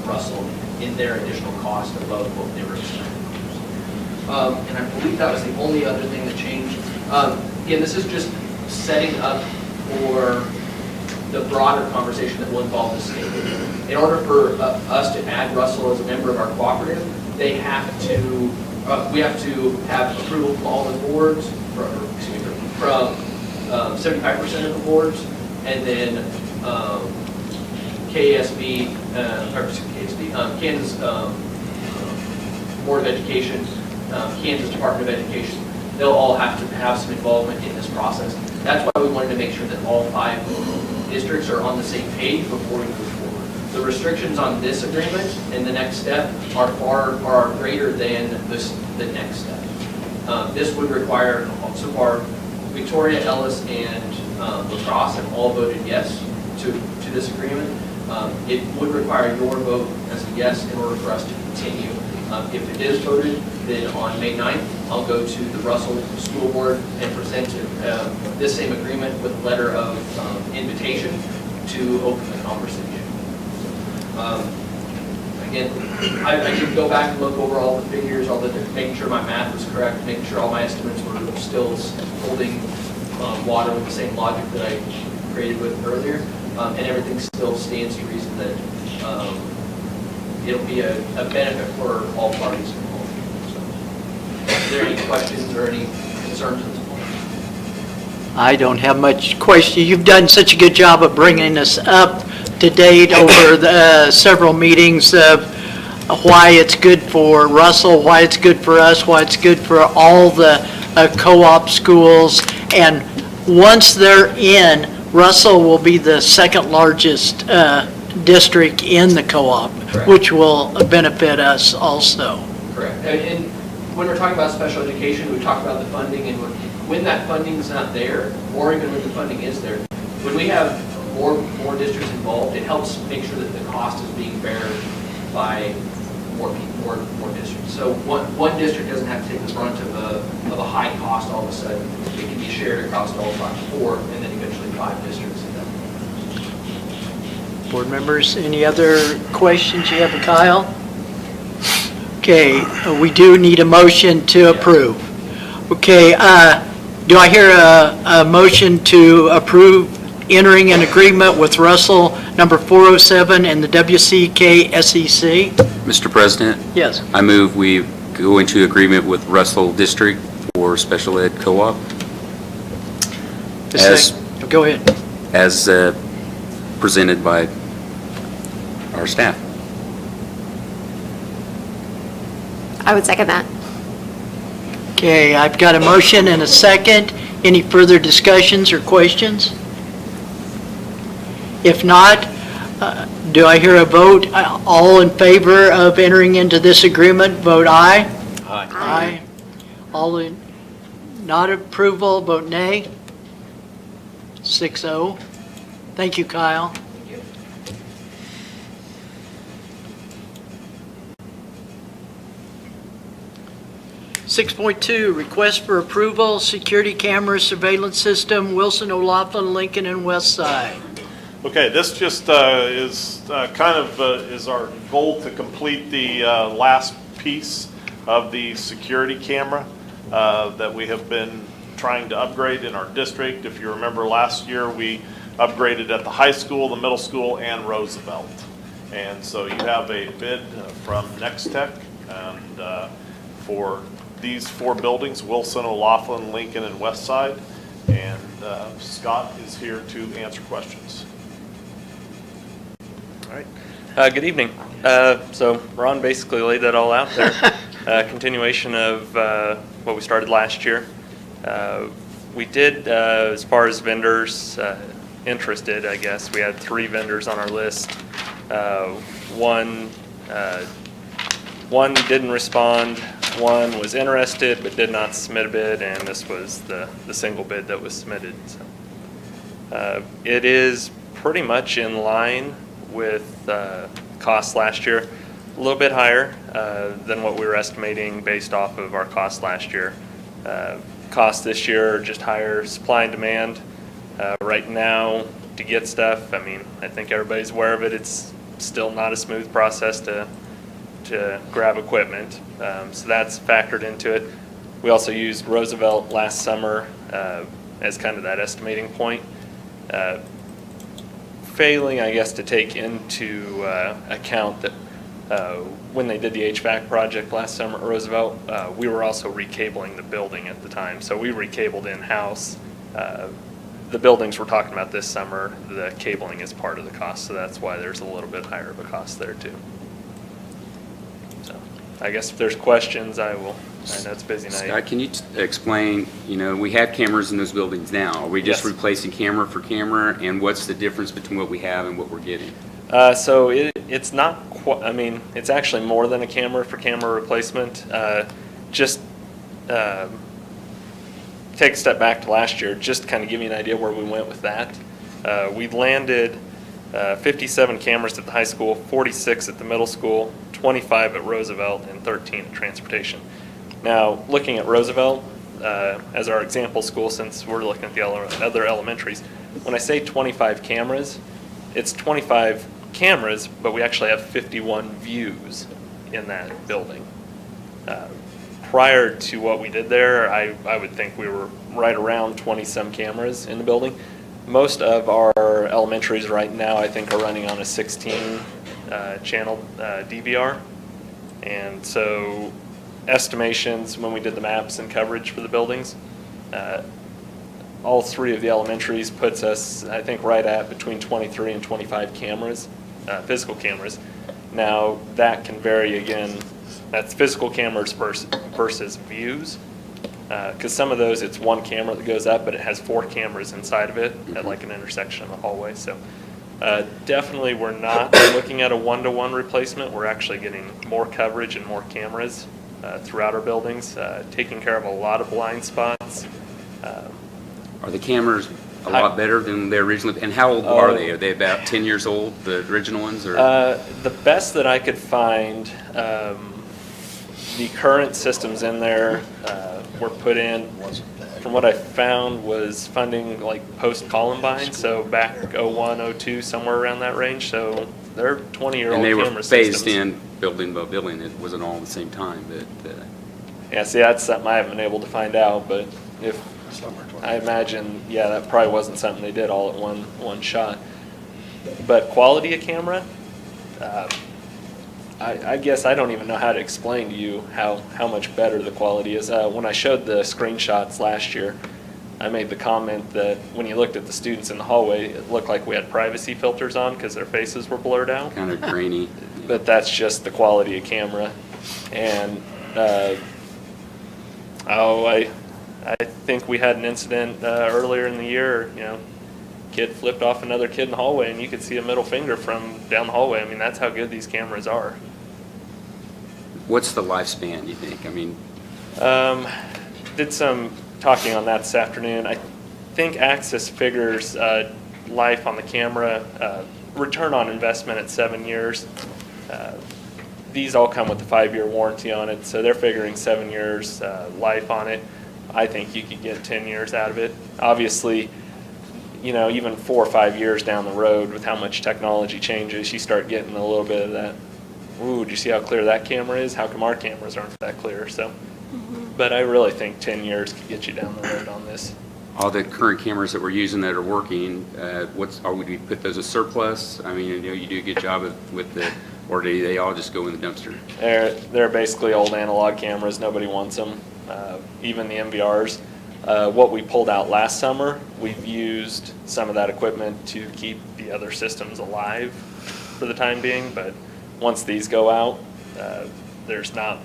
Russell in their additional cost above what they were expecting. And I believe that was the only other thing that changed. Again, this is just setting up for the broader conversation that will involve the state. In order for us to add Russell as a member of our cooperative, we have to have approval from all the boards, from 75% of the boards, and then Kansas Board of Education, Kansas Department of Education, they'll all have to have some involvement in this process. That's why we wanted to make sure that all 5 districts are on the same page before we move forward. The restrictions on this agreement and the next step are greater than the next step. This would require, so far, Victoria, Ellis, and La Crosse have all voted yes to this agreement. It would require your vote as a yes in order for us to continue. If it is voted, then on May 9th, I'll go to the Russell School Board and present this same agreement with a letter of invitation to open the conversation. Again, I should go back and look over all the figures, making sure my math was correct, making sure all my estimates were still holding water with the same logic that I created with earlier, and everything still stands to reason that it'll be a benefit for all parties involved. So, is there any questions or any concerns at this point? I don't have much question. You've done such a good job of bringing us up to date over the several meetings of why it's good for Russell, why it's good for us, why it's good for all the co-op schools. And once they're in, Russell will be the second largest district in the co-op, Correct. which will benefit us also. Correct. And when we're talking about special education, we talk about the funding, and when that funding's not there, or even when the funding is there, when we have more districts involved, it helps make sure that the cost is being borne by more people, more districts. So one district doesn't have to take the brunt of a high cost all of a sudden. It can be shared across all 4, and then eventually 5 districts. Board members, any other questions you have for Kyle? Okay, we do need a motion to approve. Okay, do I hear a motion to approve entering an agreement with Russell number 407 and the WCK SEC? Mr. President, Yes. I move we go into agreement with Russell District for special ed co-op Go ahead. as presented by our staff. I would second that. Okay, I've got a motion and a second. Any further discussions or questions? If not, do I hear a vote? All in favor of entering into this agreement, vote aye. Aye. Aye. All in not approval, vote nay. 6-0. Thank you, Kyle. 6.2, request for approval, security camera surveillance system, Wilson, O'Laughlin, Lincoln, and West Side. Okay, this just is is our goal to complete the last piece of the security camera that we have been trying to upgrade in our district. If you remember last year, we upgraded at the high school, the middle school, and Roosevelt. And so you have a bid from Next Tech and for these 4 buildings, Wilson, O'Laughlin, Lincoln, and West Side. And Scott is here to answer questions. All right. Good evening. So Ron basically laid that all out there. Continuation of what we started last year. We did, as far as vendors interested, I guess, we had 3 vendors on our list. One didn't respond. One was interested but did not submit a bid, and this was the single bid that was submitted. So, it is pretty much in line with costs last year, a little bit higher than what we were estimating based off of our costs last year. Costs this year are just higher supply and demand. Right now, to get stuff, I mean, I think everybody's aware of it. It's still not a smooth process to grab equipment. So that's factored into it. We also used Roosevelt last summer as kind of that estimating point. Failing, I guess, to take into account that when they did the HVAC project last summer at Roosevelt, we were also recabling the building at the time. So we recabled in-house. The buildings we're talking about this summer, the cabling is part of the cost, so that's why there's a little bit higher of a cost there too. So I guess if there's questions, I know it's a busy night. Scott, can you explain, we have cameras in those buildings now. Are we just Yes. replacing camera for camera, and what's the difference between what we have and what we're getting? So it's not quite, I mean, it's actually more than a camera for camera replacement. Take a step back to last year, just to kind of give you an idea where we went with that. We landed 57 cameras at the high school, 46 at the middle school, 25 at Roosevelt, and 13 at transportation. Now, looking at Roosevelt as our example school, since we're looking at the other elementaries, when I say 25 cameras, it's 25 cameras, but we actually have 51 views in that building. Prior to what we did there, I would think we were right around 20-some cameras in the building. Most of our elementaries right now, I think, are running on a 16-channel DVR. And so estimations, when we did the maps and coverage for the buildings, all three of the elementaries puts us, I think, right at between 23 and 25 cameras, physical cameras. Now, that can vary again. That's physical cameras versus views. Because some of those, it's one camera that goes up, but it has 4 cameras inside of it at like an intersection in the hallway. So definitely we're not looking at a one-to-one replacement. We're actually getting more coverage and more cameras throughout our buildings, taking care of a lot of blind spots. Are the cameras a lot better than they originally, and how old are they? Are they about 10 years old, the original ones? Or? The best that I could find, the current systems in there were put in, from what I found, was funding like post-Columbine, so back 01, 02, somewhere around that range. So they're 20-year-old and they camera were systems. phased in building by building. It wasn't all at the same time, but yeah, see, that's something I haven't been able to find out, but if I imagine, yeah, that probably wasn't something they did all at one shot. But quality of camera, I guess I don't even know how to explain to you how much better the quality is. When I showed the screenshots last year, I made the comment that when you looked at the students in the hallway, it looked like we had privacy filters on because their faces were blurred out. kind of grainy. But that's just the quality of camera. And, I think we had an incident earlier in the year, kid flipped off another kid in the hallway and you could see a middle finger from down the hallway. I mean, that's how good these cameras are. What's the lifespan, do you think? I mean, Did some talking on that this afternoon. I think Axis figures life on the camera, return on investment at 7 years. These all come with a 5-year warranty on it, so they're figuring 7 years life on it. I think you could get 10 years out of it. Obviously, even 4 or 5 years down the road with how much technology changes, you start getting a little bit of that, ooh, do you see how clear that camera is? How come our cameras aren't that clear? So, but I really think 10 years could get you down the road on this. all the current cameras that we're using that are working, would we put those as surplus? I mean, you do a good job with the, or do they all just go in the dumpster? They're basically old analog cameras. Nobody wants them, even the MVRs. What we pulled out last summer, we've used some of that equipment to keep the other systems alive for the time being, but once these go out, there's not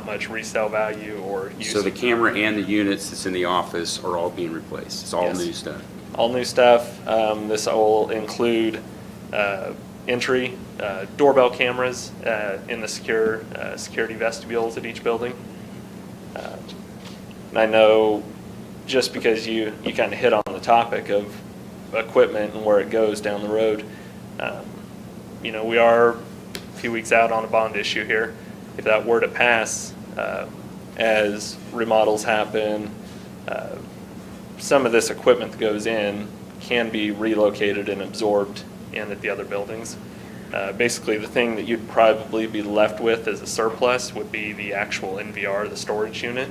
much resale value or use. So the camera and the units that's in the office are all being replaced? It's all Yes. new stuff? All new stuff. This will include entry, doorbell cameras in the security vestibules at each building. And I know just because you kind of hit on the topic of equipment and where it goes down the road, we are a few weeks out on a bond issue here. If that were to pass, as remodels happen, some of this equipment that goes in can be relocated and absorbed in at the other buildings. Basically, the thing that you'd probably be left with as a surplus would be the actual NVR, the storage unit.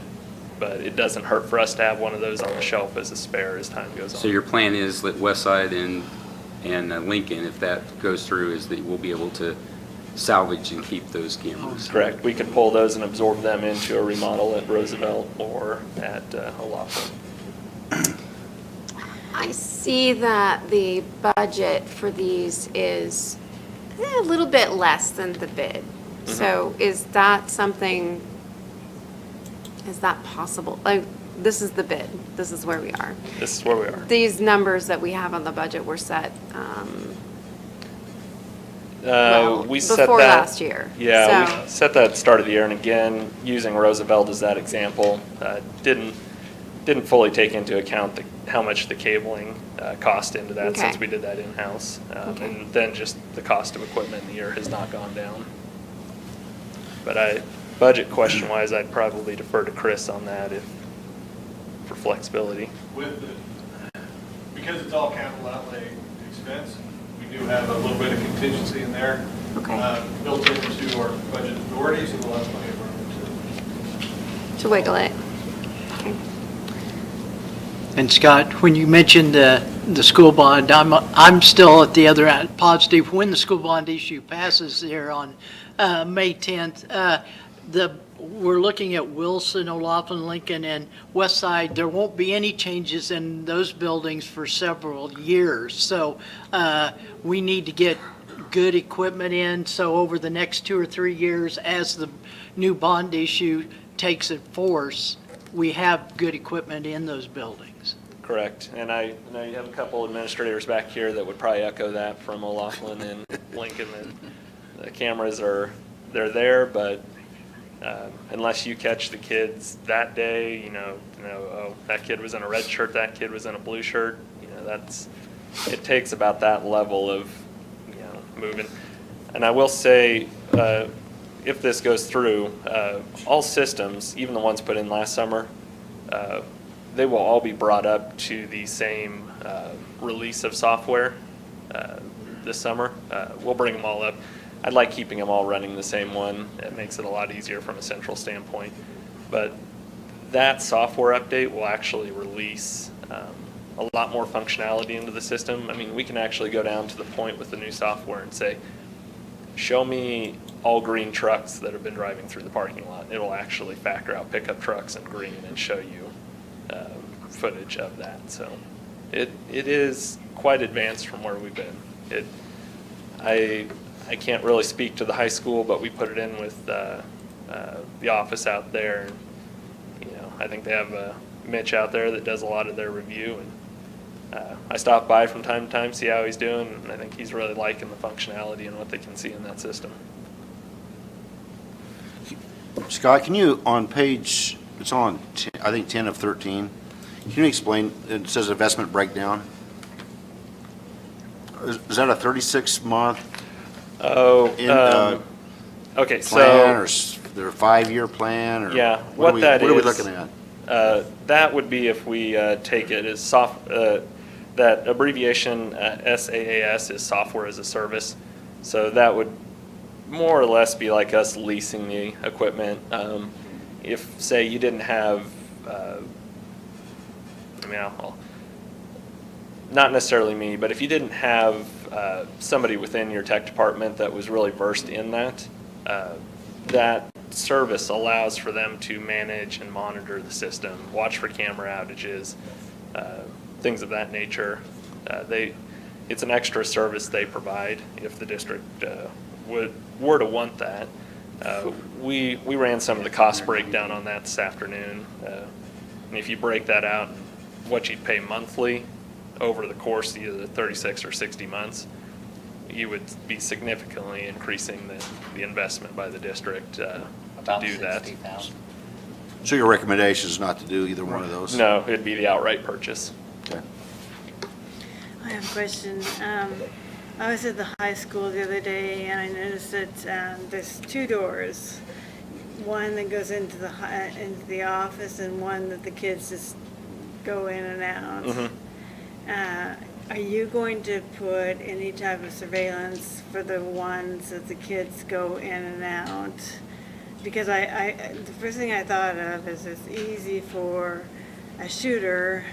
But it doesn't hurt for us to have one of those on the shelf as a spare as time goes on. So your plan is that Westside and Lincoln, if that goes through, is that we'll be able to salvage and keep those cameras? Correct. We could pull those and absorb them into a remodel at Roosevelt or at O'Loughlin. I see that the budget for these is a little bit less than the bid. So is that something, is that possible? Like, this is the bid. This is where we are. This is where we are. These numbers that we have on the budget were set We set before that last year. Yeah, So- we set that at the start of the year, and again, using Roosevelt as that example, didn't didn't fully take into account how much the cabling cost into that Okay. since we did that in-house. Okay. And then just the cost of equipment in the year has not gone down. But budget question-wise, I'd probably defer to Chris on that for flexibility. Because it's all capital outlay expense, we do have a little bit of contingency in there. Okay. Built into our budget authority, so we'll have plenty of room To wiggle it. Okay. And Scott, when you mentioned the school bond, I'm still at the other end, positive. When the school bond issue passes here on May 10th, we're looking at Wilson, O'Laughlin, Lincoln, and West Side. There won't be any changes in those buildings for several years. So we need to get good equipment in. So over the next 2 or 3 years, as the new bond issue takes its force, we have good equipment in those buildings. Correct. And I know you have a couple administrators back here that would probably echo that from O'Laughlin and Lincoln. That the cameras they're there, but unless you catch the kids that day, oh, that kid was in a red shirt, that kid was in a blue shirt, it takes about that level of, moving. And I will say, if this goes through, all systems, even the ones put in last summer, they will all be brought up to the same release of software this summer. We'll bring them all up. I'd like keeping them all running the same one. It makes it a lot easier from a central standpoint. But that software update will actually release a lot more functionality into the system. I mean, we can actually go down to the point with the new software and say, show me all green trucks that have been driving through the parking lot. It will actually factor out pickup trucks and green and show you footage of that. So it is quite advanced from where we've been. I can't really speak to the high school, but we put it in with the office out there. And, I think they have Mitch out there that does a lot of their review. And I stop by from time to time, see how he's doing, and I think he's really liking the functionality and what they can see in that system. Scott, can you, on page, it's on, I think 10 of 13, can you explain, it says investment breakdown. Is that a 36-month Oh, okay, plan, or so, their 5-year plan, or? yeah, what what that are we is, looking at? that would be if we take it as that abbreviation SaaS is software as a service. So that would more or less be like us leasing the equipment. If, say, you didn't have, not necessarily me, but if you didn't have somebody within your tech department that was really versed in that, that service allows for them to manage and monitor the system, watch for camera outages, things of that nature. It's an extra service they provide if the district were to want that. We ran some of the cost breakdown on that this afternoon. And if you break that out, what you'd pay monthly over the course of either 36 or 60 months, you would be significantly increasing the investment by the district to do that. $60,000. So your recommendation is not to do either one of those? No, it'd be the outright purchase. Okay. I have a question. I was at the high school the other day, and I noticed that there's 2 doors. One that goes into the office, and one that the kids just go in and out. Mm-hmm. Are you going to put any type of surveillance for the ones that the kids go in and out? Because the first thing I thought of is it's easy for a shooter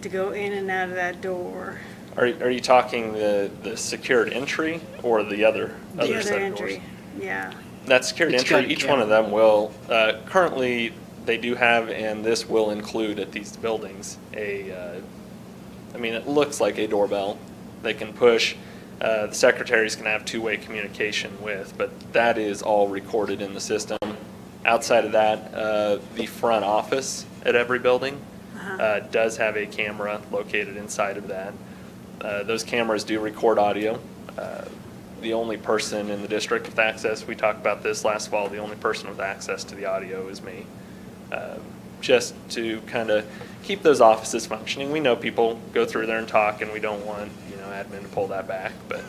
to go in and out of that door. Are you talking the secured entry or the other The other set of entry, doors? yeah. That secured It's entry, got each a one of them will, currently, they do have, and this will include at these buildings, it looks like a doorbell they can push. The secretaries can have 2-way communication with, but that is all recorded in the system. Outside of that, the front office at every building does have a camera located inside of that. Those cameras do record audio. The only person in the district with access, we talked about this last fall, the only person with access to the audio is me. just to kind of keep those offices functioning. We know people go through there and talk, and we don't want, admin to pull that back, but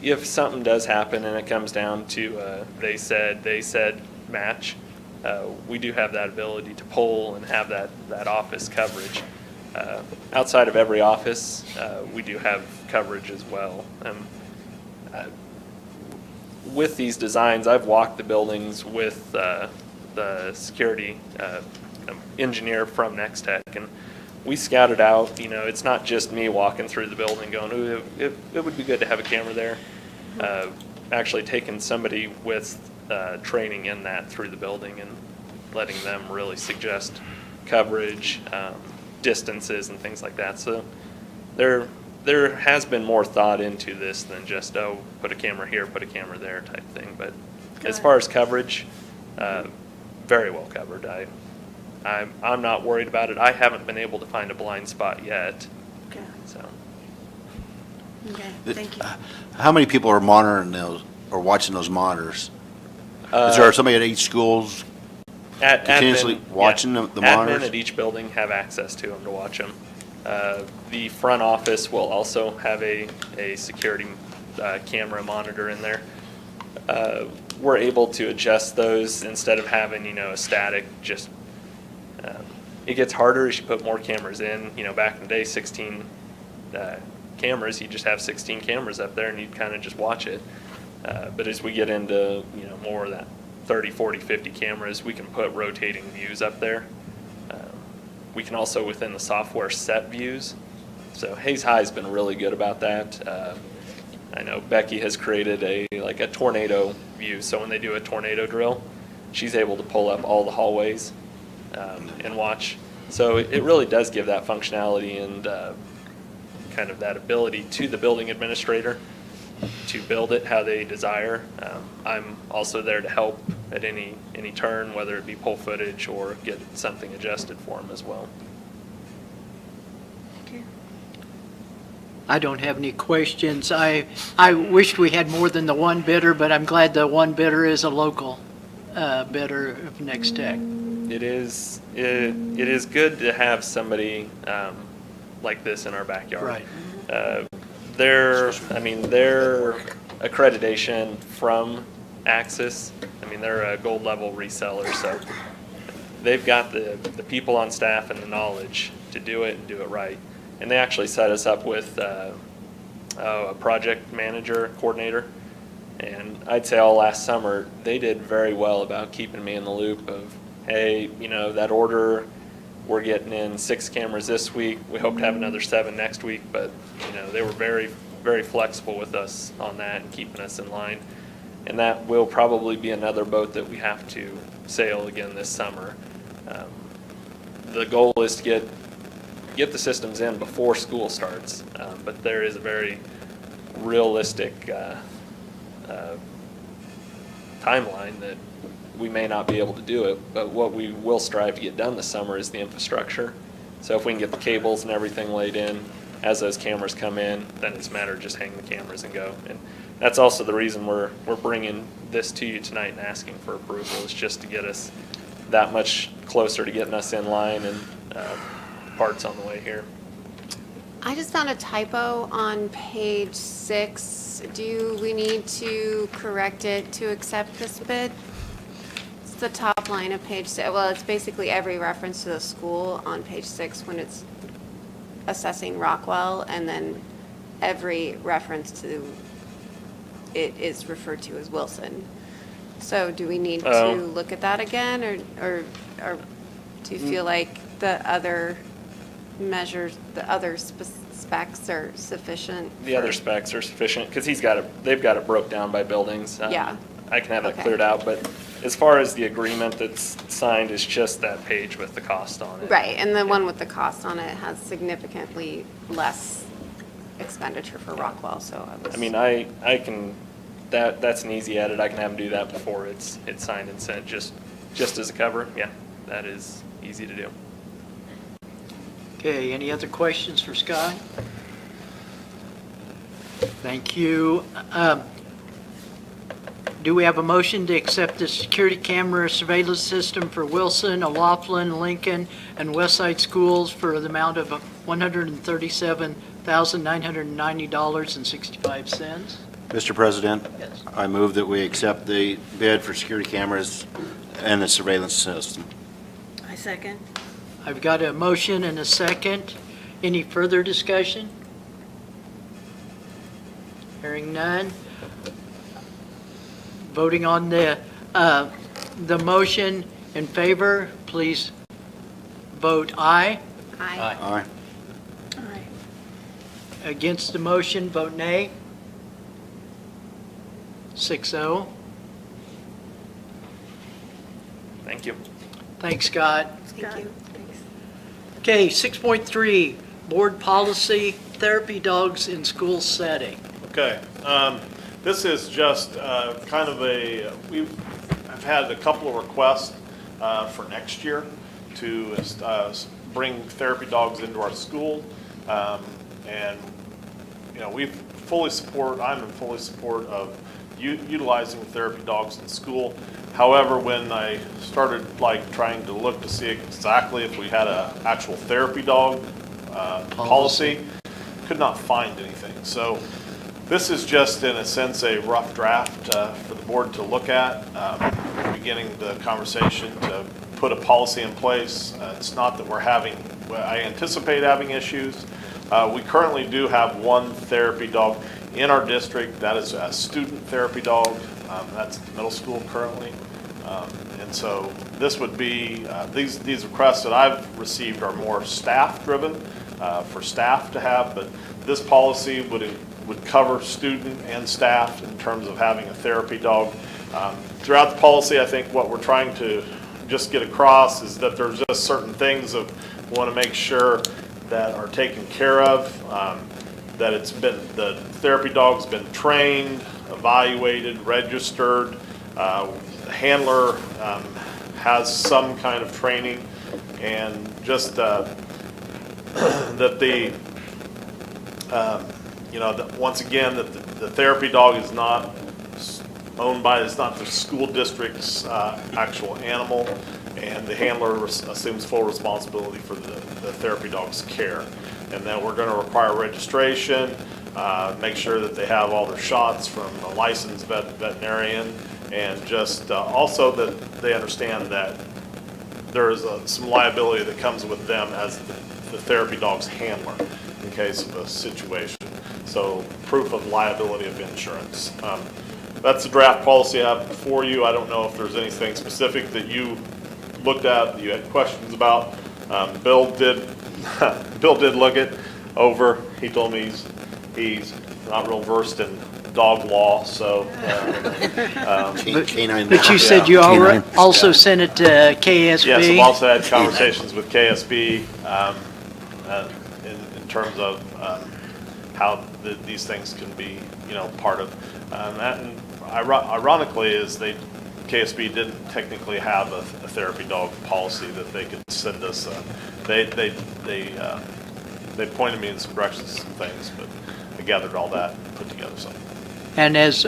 if something does happen and it comes down to they said match, we do have that ability to pull and have that office coverage. Outside of every office, we do have coverage as well. With these designs, I've walked the buildings with the security engineer from Next Tech, and we scouted out, it's not just me walking through the building going, ooh, it would be good to have a camera there. Actually taking somebody with training in that through the building and letting them really suggest coverage, distances and things like that. So there has been more thought into this than just, put a camera here, put a camera there type thing. But as far as coverage, very well covered. I'm not worried about it. I haven't been able to find a blind spot yet. Okay. So Okay, thank you. How many people are monitoring those, or watching those monitors? Is there somebody at each school's continuously watching the monitors? Admin at each building have access to them to watch them. The front office will also have a security camera monitor in there. We're able to adjust those instead of having, a static, just, it gets harder as you put more cameras in. Back in the day, 16 cameras, you just have 16 cameras up there and you kind of just watch it. But as we get into, more of that 30, 40, 50 cameras, we can put rotating views up there. We can also, within the software, set views. So Hayes High has been really good about that. I know Becky has created a tornado view. So when they do a tornado drill, she's able to pull up all the hallways and watch. So it really does give that functionality and kind of that ability to the building administrator to build it how they desire. I'm also there to help at any turn, whether it be pull footage or get something adjusted for them as well. Okay. I don't have any questions. I wished we had more than the one bidder, but I'm glad the one bidder is a local bidder of Next Tech. It is good to have somebody like this in our backyard. Right. Their accreditation from Axis, they're a gold level reseller, so they've got the people on staff and the knowledge to do it and do it right. And they actually set us up with a project manager, coordinator, and I'd say all last summer, they did very well about keeping me in the loop of, hey, that order, we're getting in 6 cameras this week. We hope to have another 7 next week, but they were very, very flexible with us on that and keeping us in line. And that will probably be another boat that we have to sail again this summer. The goal is to get the systems in before school starts, but there is a very realistic timeline that we may not be able to do it, but what we will strive to get done this summer is the infrastructure. So if we can get the cables and everything laid in, as those cameras come in, then it's a matter of just hang the cameras and go. And that's also the reason we're bringing this to you tonight and asking for approval, is just to get us that much closer to getting us in line and parts on the way here. I just found a typo on page 6. Do we need to correct it to accept this bid? It's the top line of page 6. Well, it's basically every reference to the school on page 6 when it's assessing Rockwell, and then every reference to it is referred to as Wilson. So do we need to look at that again, or do you feel like the other measures, the other specs are sufficient? The other specs are sufficient, because they've got it broke down by buildings. Yeah. I can have that Okay. cleared out, but as far as the agreement that's signed, is just that page with the cost on it. Right, and the one with the cost on it has significantly less expenditure for Rockwell, so I was. I can, that's an easy edit. I can have them do that before it's signed and sent, just as a cover. Yeah, that is easy to do. Okay, any other questions for Scott? Thank you. Do we have a motion to accept the security camera surveillance system for Wilson, O'Laughlin, Lincoln, and Westside schools for the amount of $137,990.65? Mr. President, Yes. I move that we accept the bid for security cameras and the surveillance system. I second. I've got a motion and a second. Any further discussion? Hearing none. Voting on the motion in favor, please vote aye. Aye. Aye. Aye. Against the motion, vote nay. 6-0. Thank you. Thanks, Scott. Thank you. Thanks. Okay, 6.3, board policy, therapy dogs in school setting. Okay, this is just kind of I've had a couple of requests for next year to bring therapy dogs into our school. And, you know, I'm in fully support of utilizing therapy dogs in school. However, when I started trying to look to see exactly if we had an actual therapy dog policy, could not find anything. So this is just, in a sense, a rough draft for the board to look at, beginning the conversation to put a policy in place. It's not that I anticipate having issues. We currently do have one therapy dog in our district. That is a student therapy dog. That's at the middle school currently. And so this would be, these requests that I've received are more staff-driven, for staff to have, but this policy would cover student and staff in terms of having a therapy dog. Throughout the policy, I think what we're trying to just get across is that there's just certain things that we want to make sure that are taken care of, that the therapy dog's been trained, evaluated, registered, the handler has some kind of training, and just that once again, that the therapy dog is not it's not the school district's actual animal, and the handler assumes full responsibility for the therapy dog's care. And then we're going to require registration, make sure that they have all their shots from a licensed veterinarian, and just also that they understand that there is some liability that comes with them as the therapy dog's handler in case of a situation. So proof of liability of insurance. That's the draft policy I have before you. I don't know if there's anything specific that you looked at, that you had questions about. Bill did look it over. He told me he's not real versed in dog law, so. Canine. But you said you also sent it to KSB? Yes, I've also had conversations with KSB in terms of how these things can be, part of. And ironically, KSB didn't technically have a therapy dog policy that they could send us. They pointed me in some directions, some things, but I gathered all that and put together something. And as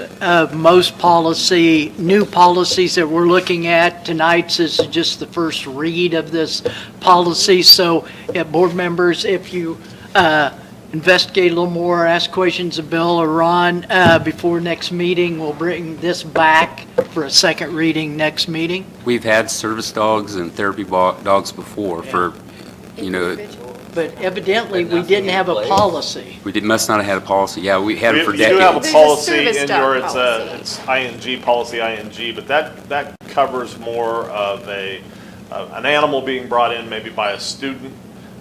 most new policies that we're looking at, tonight's is just the first read of this policy. So, board members, if you investigate a little more, ask questions of Bill or Ron before next meeting, we'll bring this back for a second reading next meeting. We've had service dogs and therapy dogs before for, But evidently, we didn't have a policy. must not have had a policy. Yeah, we had it for You do have a decades. policy There's a in service your, dog it's ING, policy ING, but that covers more of an animal being brought in maybe by a student,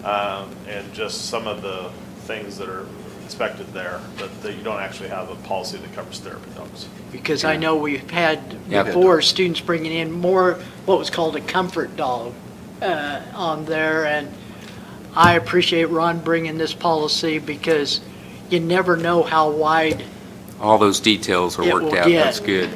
and just some of the things that are inspected there, but that you don't actually have a policy that covers therapy dogs. Because I know we've had Yeah. before students bringing in more what was called a comfort dog on there, and I appreciate Ron bringing this policy because you never know how wide. All those details are It worked will out. get. That's good.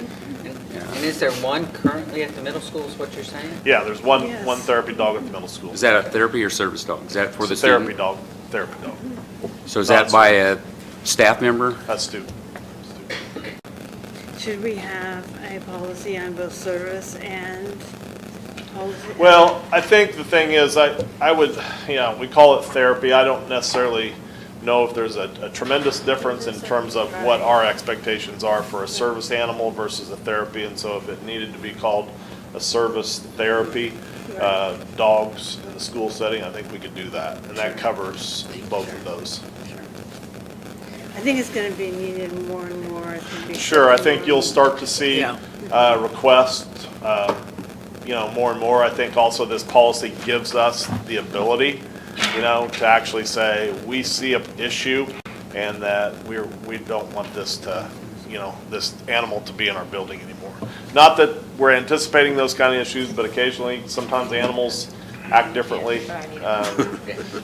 And is there one currently at the middle school, is what you're saying? Yeah, there's one Yes. therapy dog at the middle school. Is that a therapy or service dog? Is that for the It's a therapy student? dog. So is that by a staff member? That's student. should we have a policy on both service and policy? Well, I think the thing is, I would, we call it therapy. I don't necessarily know if there's a tremendous difference in terms of what our expectations are for a service animal versus a therapy. And so if it needed to be called a service therapy, dogs in the school setting, I think we could do that. And that covers both of those. I think it's going to be needed more and more. Sure, I think you'll start to see Yeah. requests, more and more. I think also this policy gives us the ability, to actually say, we see an issue and that we don't want this to, this animal to be in our building anymore. Not that we're anticipating those kind of issues, but occasionally, sometimes animals act differently.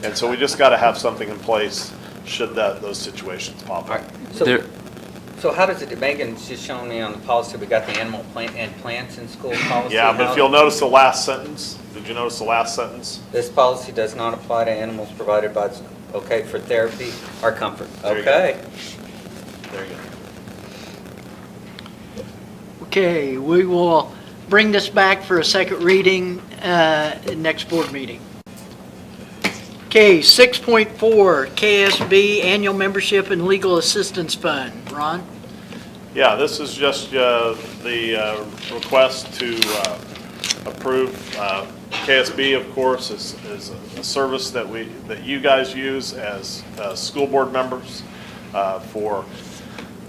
And so we just got to have something in place should those situations pop up. So how does it, Megan's just showing me on the policy, we got the animal and plants in school policy. Yeah, but How- if you'll notice the last sentence, did you notice the last sentence? This policy does not apply to animals provided by, okay, for therapy or comfort. There you go. Okay. There you go. Okay, we will bring this back for a second reading next board meeting. Okay, 6.4, KSB Annual Membership and Legal Assistance Fund. Ron? Yeah, this is just the request to approve. KSB, of course, is a service that you guys use as school board members for,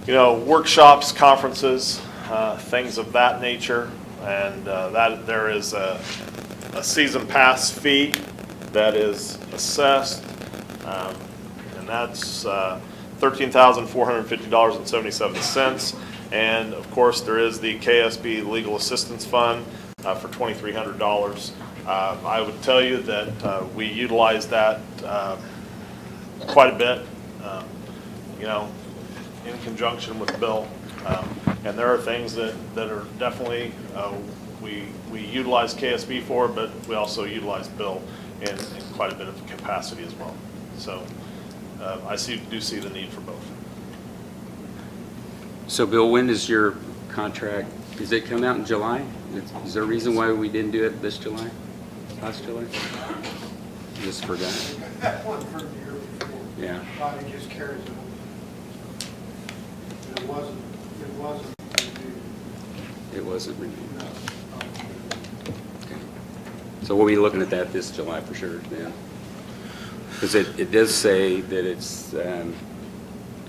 workshops, conferences, things of that nature. And that there is a season pass fee that is assessed, and that's $13,450.77. And of course, there is the KSB Legal Assistance Fund for $2,300. I would tell you that we utilize that quite a bit, in conjunction with Bill. And there are things that are definitely we utilize KSB for, but we also utilize Bill in quite a bit of capacity as well. So I do see the need for both. So Bill, when is your contract, does it come out in July? Is there a reason why we didn't do it this July, last July? Just forgot. That one from the year before. Yeah. Body just carries it over. It wasn't reviewed. It wasn't renewed. No. So we'll be looking at that this July for sure then. Because it does say that it's to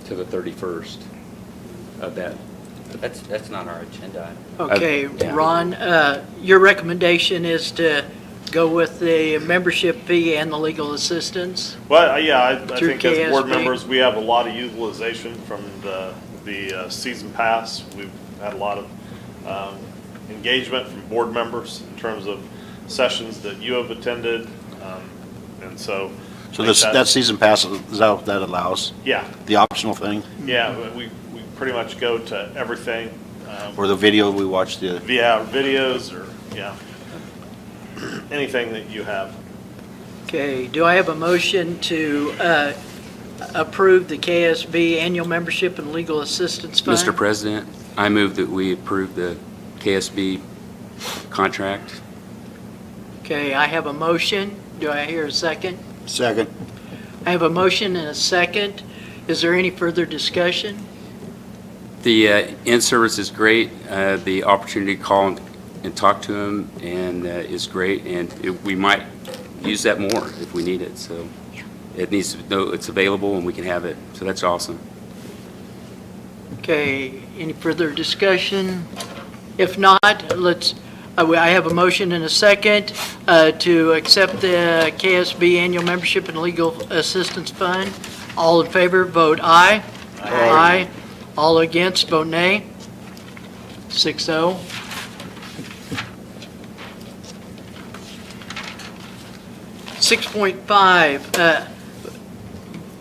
the 31st of that. That's not our agenda. Okay, Yeah. Ron, your recommendation is to go with the membership fee and the legal assistance? Well, yeah, I Through think as board KSB. members, we have a lot of utilization from the season pass. We've had a lot of engagement from board members in terms of sessions that you have attended, and so. So I think that season pass, is that what that allows? Yeah, The optional thing? yeah, we pretty much go to everything. Or the video we watched Via videos or, anything that you have. Okay, do I have a motion to approve the KSB Annual Membership and Legal Assistance Fund? Mr. President, I move that we approve the KSB contract. Okay, I have a motion. Do I hear a second? Second. I have a motion and a second. Is there any further discussion? The in-service is great. The opportunity to call and talk to him is great, and we might use that more if we need it. So it needs to know it's available and we can have it. So that's awesome. Okay, any further discussion? If not, I have a motion and a second to accept the KSB Annual Membership and Legal Assistance Fund. All in favor, vote aye. Aye. All against, vote nay. 6-0. Six 6.5,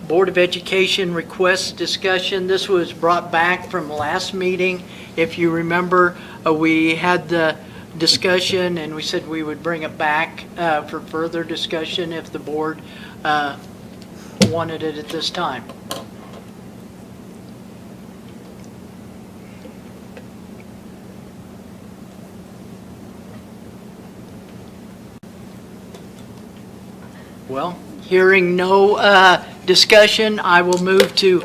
Board of Education request discussion. This was brought back from last meeting. If you remember, we had the discussion and we said we would bring it back for further discussion if the board wanted it at this time. Well, hearing no discussion, I will move to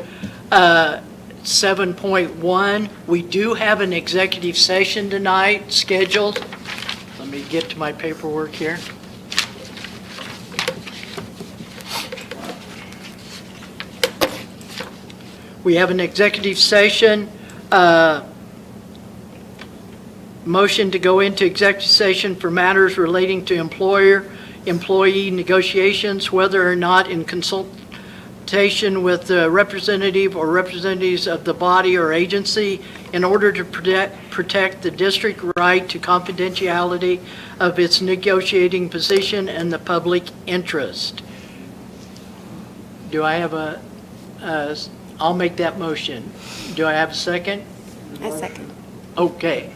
7.1. We do have an executive session tonight scheduled. Let me get to my paperwork here. We have an executive session. Motion to go into executive session for matters relating to employer-employee negotiations, whether or not in consultation with the representative or representatives of the body or agency in order to protect the district right to confidentiality of its negotiating position and the public interest. Do I have I'll make that motion. Do I have a second? A second. Okay.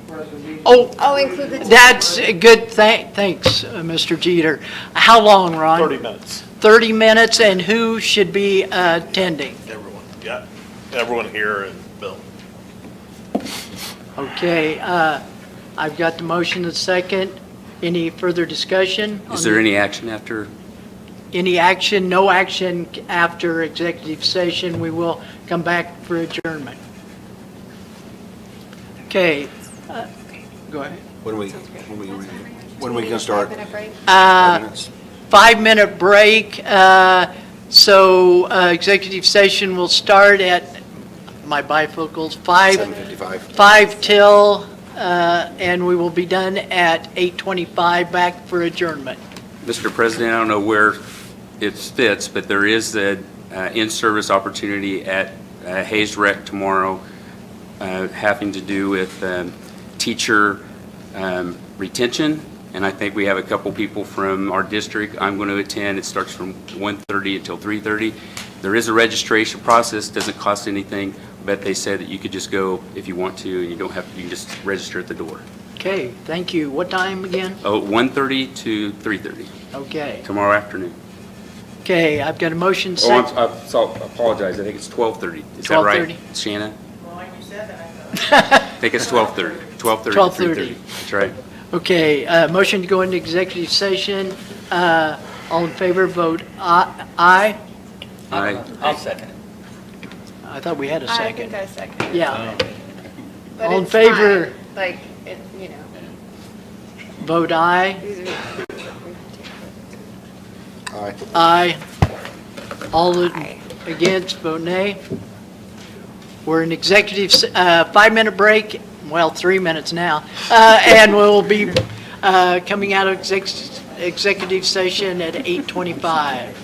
Oh, Oh, include the. that's a good, thanks, Mr. Jeter. How long, Ron? 30 minutes. 30 minutes, and who should be attending? Everyone, yeah. Everyone here and Bill. Okay, I've got the motion and second. Any further discussion? Is there any action after? Any action? No action after executive session. We will come back for adjournment. Okay, go ahead. When we can start? 5-minute break? 5 minutes? 5-minute break. So executive session will start at, my bifocals, 7:55. 5 till, and we will be done at 8:25, back for adjournment. Mr. President, I don't know where it fits, but there is an in-service opportunity at Hayes Rec tomorrow having to do with teacher retention, and I think we have a couple people from our district. I'm going to attend. It starts from 1:30 until 3:30. There is a registration process, doesn't cost anything, but they said that you could just go if you want to, and you don't have to, you can just register at the door. Okay, thank you. What time again? Oh, 1:30 to 3:30 Okay. tomorrow afternoon. Okay, I've got a motion. Oh, I apologize. I think it's 12:30. Is that right, 12:30? Shanna? Well, when you said that, I thought. I think it's 12:30. 12:30 to 12:30. 3:30. That's right. Okay, motion to go into executive session. All in favor, vote aye. Aye. I'll second it. I thought we had a I second. think I second. Yeah. But All in it's favor? fine. Like, it, you know. Vote aye. these are- Aye. Aye. All Aye. against, vote nay. We're in executive, 5-minute break, well, 3 minutes now, and we'll be coming out of executive session at 8:25.